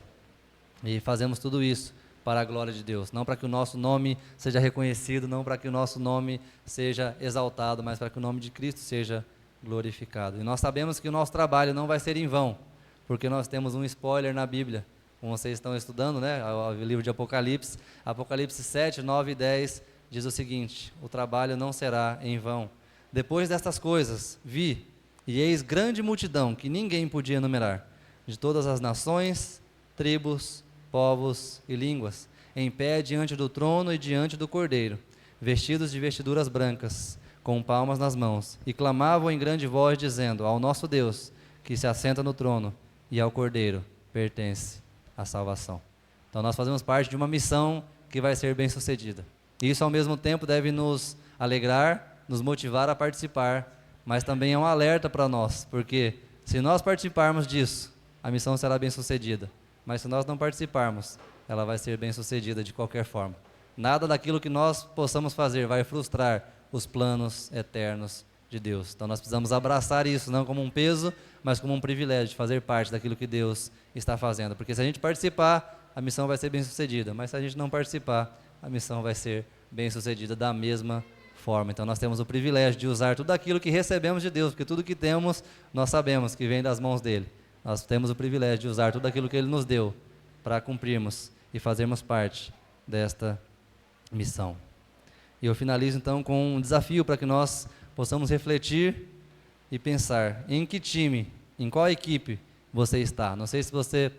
E: E fazemos tudo isso para a glória de Deus, não para que o nosso nome seja reconhecido, não para que o nosso nome seja exaltado, mas para que o nome de Cristo seja glorificado. E nós sabemos que o nosso trabalho não vai ser em vão, porque nós temos um spoiler na Bíblia, como vocês estão estudando, né, o livro de Apocalipse, Apocalipse 7, 9 e 10, diz o seguinte: o trabalho não será em vão. Depois destas coisas, vi, e eis grande multidão, que ninguém podia enumerar, de todas as nações, tribos, povos e línguas, em pé diante do trono e diante do Cordeiro, vestidos de vestiduras brancas, com palmas nas mãos, e clamavam em grande voz, dizendo: ao nosso Deus, que se assenta no trono, e ao Cordeiro pertence a salvação. Então nós fazemos parte de uma missão que vai ser bem sucedida. E isso ao mesmo tempo deve nos alegrar, nos motivar a participar, mas também é um alerta para nós, porque se nós participarmos disso, a missão será bem sucedida, mas se nós não participarmos, ela vai ser bem sucedida de qualquer forma. Nada daquilo que nós possamos fazer vai frustrar os planos eternos de Deus. Então nós precisamos abraçar isso, não como um peso, mas como um privilégio de fazer parte daquilo que Deus está fazendo, porque se a gente participar, a missão vai ser bem sucedida, mas se a gente não participar, a missão vai ser bem sucedida da mesma forma. Então nós temos o privilégio de usar tudo aquilo que recebemos de Deus, porque tudo que temos, nós sabemos que vem das mãos dEle. Nós temos o privilégio de usar tudo aquilo que Ele nos deu para cumprirmos e fazermos parte desta missão. E eu finalizo então com um desafio para que nós possamos refletir e pensar em que time, em qual equipe você está. Não sei se você,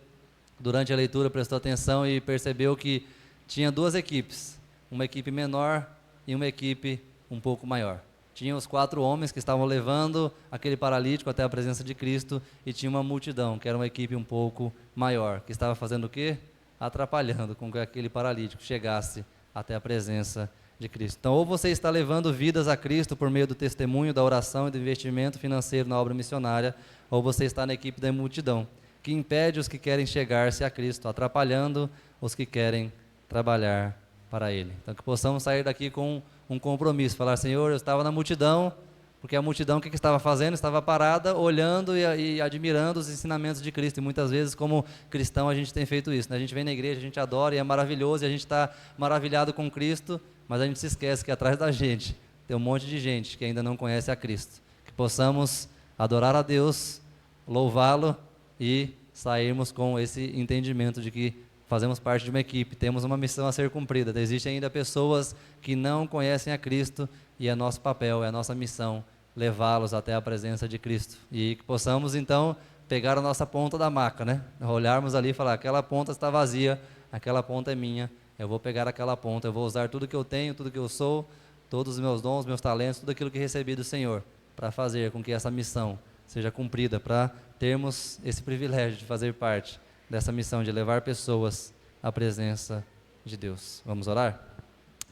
E: durante a leitura, prestou atenção e percebeu que tinha duas equipes, uma equipe menor e uma equipe um pouco maior. Tinha os 4 homens que estavam levando aquele paralítico até a presença de Cristo, e tinha uma multidão, que era uma equipe um pouco maior, que estava fazendo o quê? Atrapalhando com que aquele paralítico chegasse até a presença de Cristo. Então, ou você está levando vidas a Cristo por meio do testemunho, da oração e do investimento financeiro na obra missionária, ou você está na equipe da multidão, que impede os que querem chegar-se a Cristo, atrapalhando os que querem trabalhar para Ele. Então, que possamos sair daqui com um compromisso, falar: Senhor, eu estava na multidão, porque a multidão o que estava fazendo? Estava parada, olhando e admirando os ensinamentos de Cristo, e muitas vezes como cristão a gente tem feito isso, né? A gente vem na igreja, a gente adora e é maravilhoso, e a gente está maravilhado com Cristo, mas a gente se esquece que atrás da gente tem um monte de gente que ainda não conhece a Cristo. Que possamos adorar a Deus, louvá-lo e sairmos com esse entendimento de que fazemos parte de uma equipe, temos uma missão a ser cumprida. Existem ainda pessoas que não conhecem a Cristo, e é nosso papel, é nossa missão levá-los até a presença de Cristo. E que possamos então pegar a nossa ponta da maca, né? Olharmos ali e falar: aquela ponta está vazia, aquela ponta é minha, eu vou pegar aquela ponta, eu vou usar tudo que eu tenho, tudo que eu sou, todos os meus dons, meus talentos, tudo aquilo que recebi do Senhor, para fazer com que essa missão seja cumprida, para termos esse privilégio de fazer parte dessa missão de levar pessoas à presença de Deus. Vamos orar?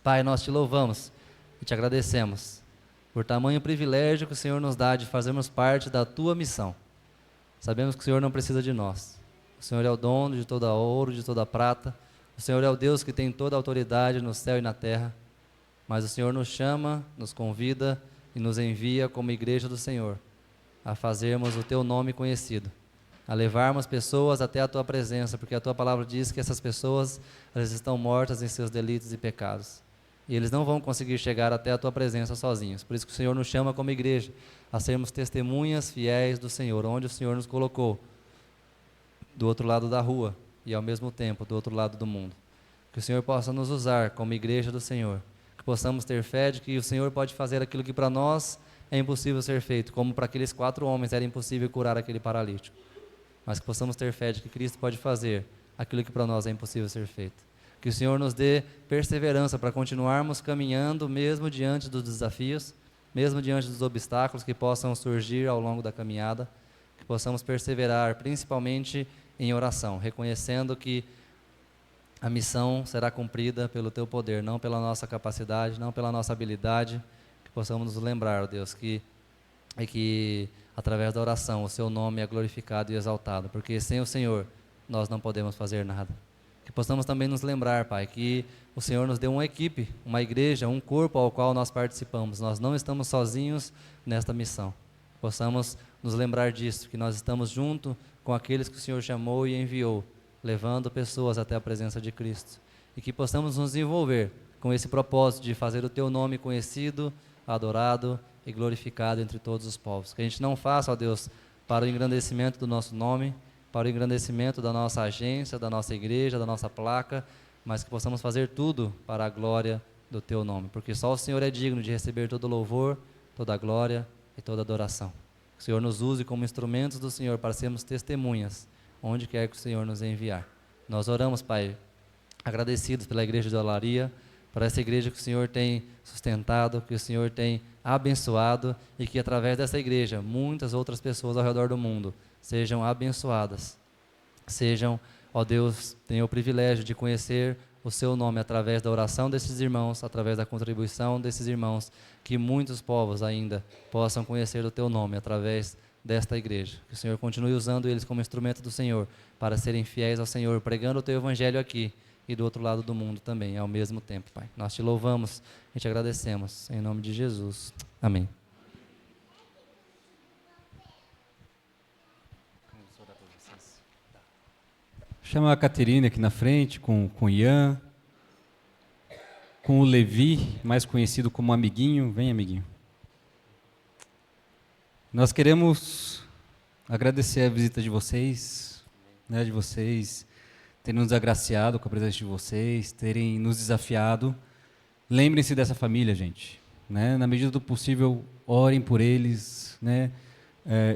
E: Pai, nós te louvamos e te agradecemos por tamanho privilégio que o Senhor nos dá de fazermos parte da tua missão. Sabemos que o Senhor não precisa de nós. O Senhor é o dono de toda ouro, de toda prata. O Senhor é o Deus que tem toda a autoridade no céu e na terra. Mas o Senhor nos chama, nos convida e nos envia como igreja do Senhor a fazermos o teu nome conhecido, a levarmos pessoas até a tua presença, porque a tua palavra diz que essas pessoas, elas estão mortas em seus delitos e pecados, e eles não vão conseguir chegar até a tua presença sozinhos. Por isso que o Senhor nos chama como igreja a sermos testemunhas fiéis do Senhor, onde o Senhor nos colocou, do outro lado da rua e, ao mesmo tempo, do outro lado do mundo. Que o Senhor possa nos usar como igreja do Senhor, que possamos ter fé de que o Senhor pode fazer aquilo que para nós é impossível ser feito, como para aqueles 4 homens era impossível curar aquele paralítico. Mas que possamos ter fé de que Cristo pode fazer aquilo que para nós é impossível ser feito. Que o Senhor nos dê perseverança para continuarmos caminhando, mesmo diante dos desafios, mesmo diante dos obstáculos que possam surgir ao longo da caminhada, que possamos perseverar, principalmente em oração, reconhecendo que a missão será cumprida pelo Teu poder, não pela nossa capacidade, não pela nossa habilidade, que possamos nos lembrar, ó Deus, que através da oração o Seu nome é glorificado e exaltado, porque sem o Senhor nós não podemos fazer nada. Que possamos também nos lembrar, Pai, que o Senhor nos deu uma equipe, uma igreja, um corpo ao qual nós participamos. Nós não estamos sozinhos nesta missão. Que possamos nos lembrar disso, que nós estamos junto com aqueles que o Senhor chamou e enviou, levando pessoas até a presença de Cristo. E que possamos nos envolver com esse propósito de fazer o Teu nome conhecido, adorado e glorificado entre todos os povos. Que a gente não faça, ó Deus, para o engrandecimento do nosso nome, para o engrandecimento da nossa agência, da nossa igreja, da nossa placa, mas que possamos fazer tudo para a glória do Teu nome, porque só o Senhor é digno de receber todo louvor, toda glória e toda adoração. Que o Senhor nos use como instrumentos do Senhor para sermos testemunhas, onde quer que o Senhor nos enviar. Nós oramos, Pai, agradecidos pela igreja de Olaria, por essa igreja que o Senhor tem sustentado, que o Senhor tem abençoado e que através dessa igreja muitas outras pessoas ao redor do mundo sejam abençoadas, sejam, ó Deus, tenham o privilégio de conhecer o Seu nome através da oração desses irmãos, através da contribuição desses irmãos, que muitos povos ainda possam conhecer o Teu nome através desta igreja. Que o Senhor continue usando eles como instrumento do Senhor, para serem fiéis ao Senhor, pregando o Teu evangelho aqui e do outro lado do mundo também, ao mesmo tempo, Pai. Nós Te louvamos e Te agradecemos, em nome de Jesus. Amém.
A: Chama a Caterina aqui na frente, com o Ian, com o Levi, mais conhecido como Amiguinho. Vem, amiguinho. Nós queremos agradecer a visita de vocês, né, de vocês terem nos agraciado com a presença de vocês, terem nos desafiado. Lembrem-se dessa família, gente, né? Na medida do possível, orem por eles, né?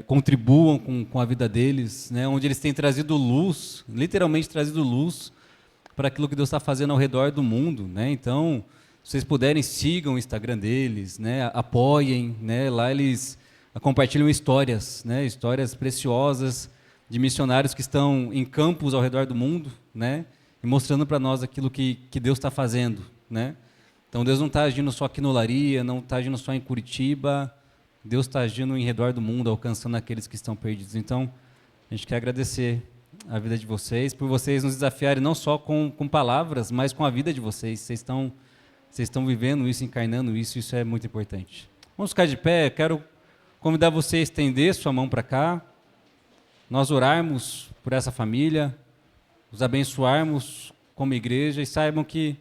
A: Contribuam com a vida deles, né? Onde eles têm trazido luz, literalmente trazido luz para aquilo que Deus está fazendo ao redor do mundo, né? Então, se vocês puderem, sigam o Instagram deles, né? Apoiem, né? Lá eles compartilham histórias, né? Histórias preciosas de missionários que estão em campos ao redor do mundo, né? E mostrando para nós aquilo que Deus está fazendo, né? Então, Deus não está agindo só aqui no Olaria, não está agindo só em Curitiba, Deus está agindo em redor do mundo, alcançando aqueles que estão perdidos. Então, a gente quer agradecer a vida de vocês, por vocês nos desafiarem não só com palavras, mas com a vida de vocês. Vocês estão vivendo isso, encarnando isso, isso é muito importante. Vamos ficar de pé, quero convidar você a estender sua mão para cá, nós orarmos por essa família, os abençoarmos como igreja e saibam que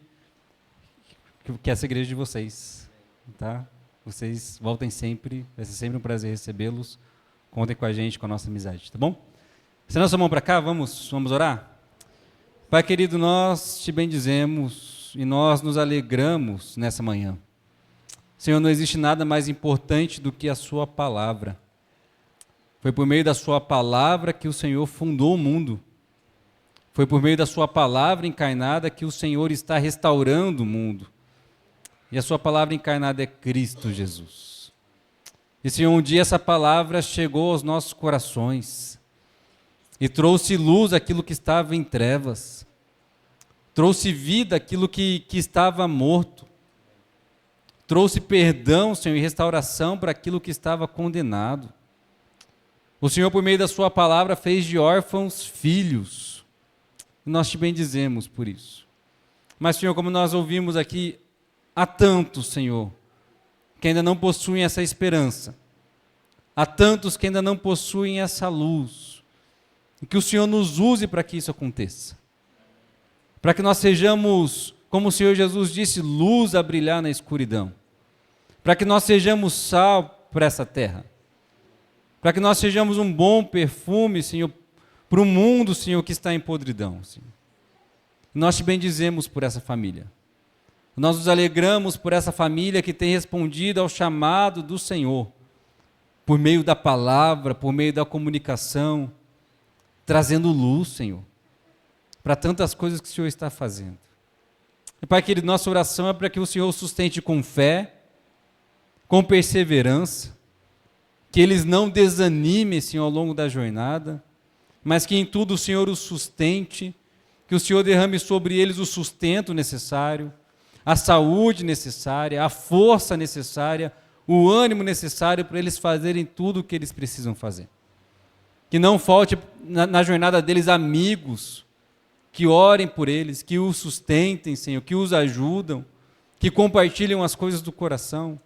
A: essa igreja é de vocês, tá? Vocês voltem sempre, vai ser sempre um prazer recebê-los. Contem com a gente, com a nossa amizade, tá bom? Estenda sua mão para cá, vamos orar? Pai querido, nós te bendizemos e nós nos alegramos nessa manhã. Senhor, não existe nada mais importante do que a sua palavra. Foi por meio da sua palavra que o Senhor fundou o mundo. Foi por meio da sua palavra encarnada que o Senhor está restaurando o mundo. E a sua palavra encarnada é Cristo Jesus. E, Senhor, um dia essa palavra chegou aos nossos corações e trouxe luz àquilo que estava em trevas, trouxe vida àquilo que estava morto, trouxe perdão, Senhor, e restauração para aquilo que estava condenado. O Senhor, por meio da sua palavra, fez de órfãos filhos. E nós te bendizemos por isso. Mas, Senhor, como nós ouvimos aqui, há tantos, Senhor, que ainda não possuem essa esperança. Há tantos que ainda não possuem essa luz. E que o Senhor nos use para que isso aconteça. Para que nós sejamos, como o Senhor Jesus disse, luz a brilhar na escuridão. Para que nós sejamos sal para essa terra. Para que nós sejamos um bom perfume, Senhor, para o mundo, Senhor, que está em podridão, Senhor. Nós te bendizemos por essa família. Nós nos alegramos por essa família que tem respondido ao chamado do Senhor, por meio da palavra, por meio da comunicação, trazendo luz, Senhor, para tantas coisas que o Senhor está fazendo. E, Pai querido, nossa oração é para que o Senhor os sustente com fé, com perseverança, que eles não desanimem, Senhor, ao longo da jornada, mas que em tudo o Senhor os sustente, que o Senhor derrame sobre eles o sustento necessário, a saúde necessária, a força necessária, o ânimo necessário para eles fazerem tudo o que eles precisam fazer. Que não falte na jornada deles amigos que orem por eles, que os sustentem, Senhor, que os ajudam, que compartilham as coisas do coração.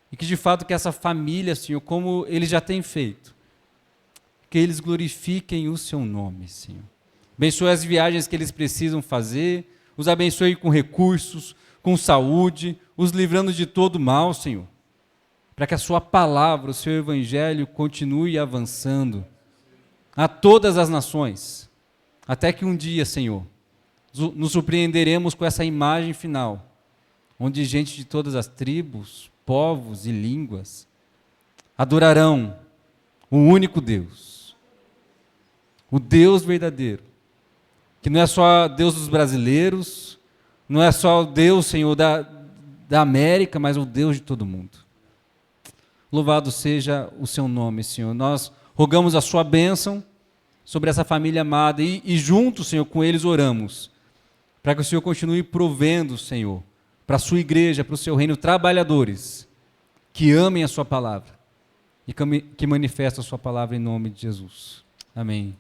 A: E que de fato que essa família, Senhor, como eles já têm feito, que eles glorifiquem o seu nome, Senhor. Abençoe as viagens que eles precisam fazer, os abençoe com recursos, com saúde, os livrando de todo mal, Senhor. Para que a sua palavra, o seu evangelho continue avançando a todas as nações, até que um dia, Senhor, nos surpreenderemos com essa imagem final, onde gente de todas as tribos, povos e línguas adorarão o único Deus, o Deus verdadeiro, que não é só Deus dos brasileiros, não é só o Deus, Senhor, da América, mas o Deus de todo mundo. Louvado seja o seu nome, Senhor. Nós rogamos a sua bênção sobre essa família amada e juntos, Senhor, com eles oramos, para que o Senhor continue provendo, Senhor, para a sua igreja, para o seu reino, trabalhadores que amem a sua palavra e que manifestem a sua palavra em nome de Jesus. Amém.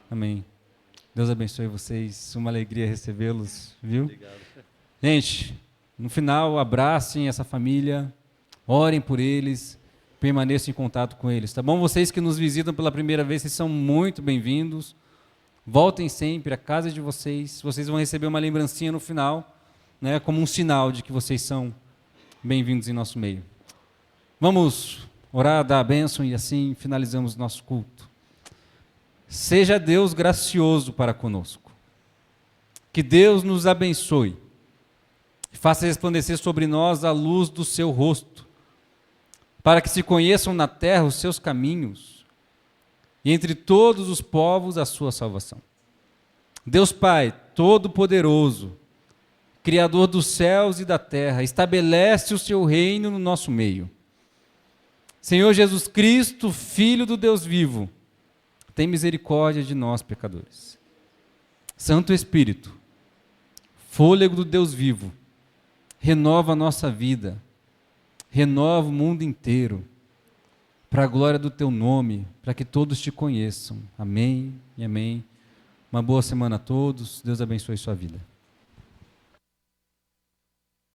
A: Amém. Deus abençoe vocês, uma alegria recebê-los, viu?
E: Obrigado.
A: Gente, no final, abracem essa família, orem por eles, permaneçam em contato com eles, tá bom? Vocês que nos visitam pela primeira vez, vocês são muito bem-vindos. Voltem sempre à casa de vocês, vocês vão receber uma lembrancinha no final, né, como um sinal de que vocês são bem-vindos em nosso meio. Vamos orar, dar a bênção e assim finalizamos nosso culto. Seja Deus gracioso para conosco. Que Deus nos abençoe e faça resplandecer sobre nós a luz do seu rosto, para que se conheçam na terra os seus caminhos e entre todos os povos a sua salvação. Deus Pai, Todo-Poderoso, Criador dos céus e da terra, estabelece o seu reino no nosso meio. Senhor Jesus Cristo, Filho do Deus vivo, tem misericórdia de nós, pecadores. Santo Espírito, fôlego do Deus vivo, renova a nossa vida, renova o mundo inteiro, para a glória do teu nome, para que todos te conheçam. Amém e amém. Uma boa semana a todos, Deus abençoe sua vida.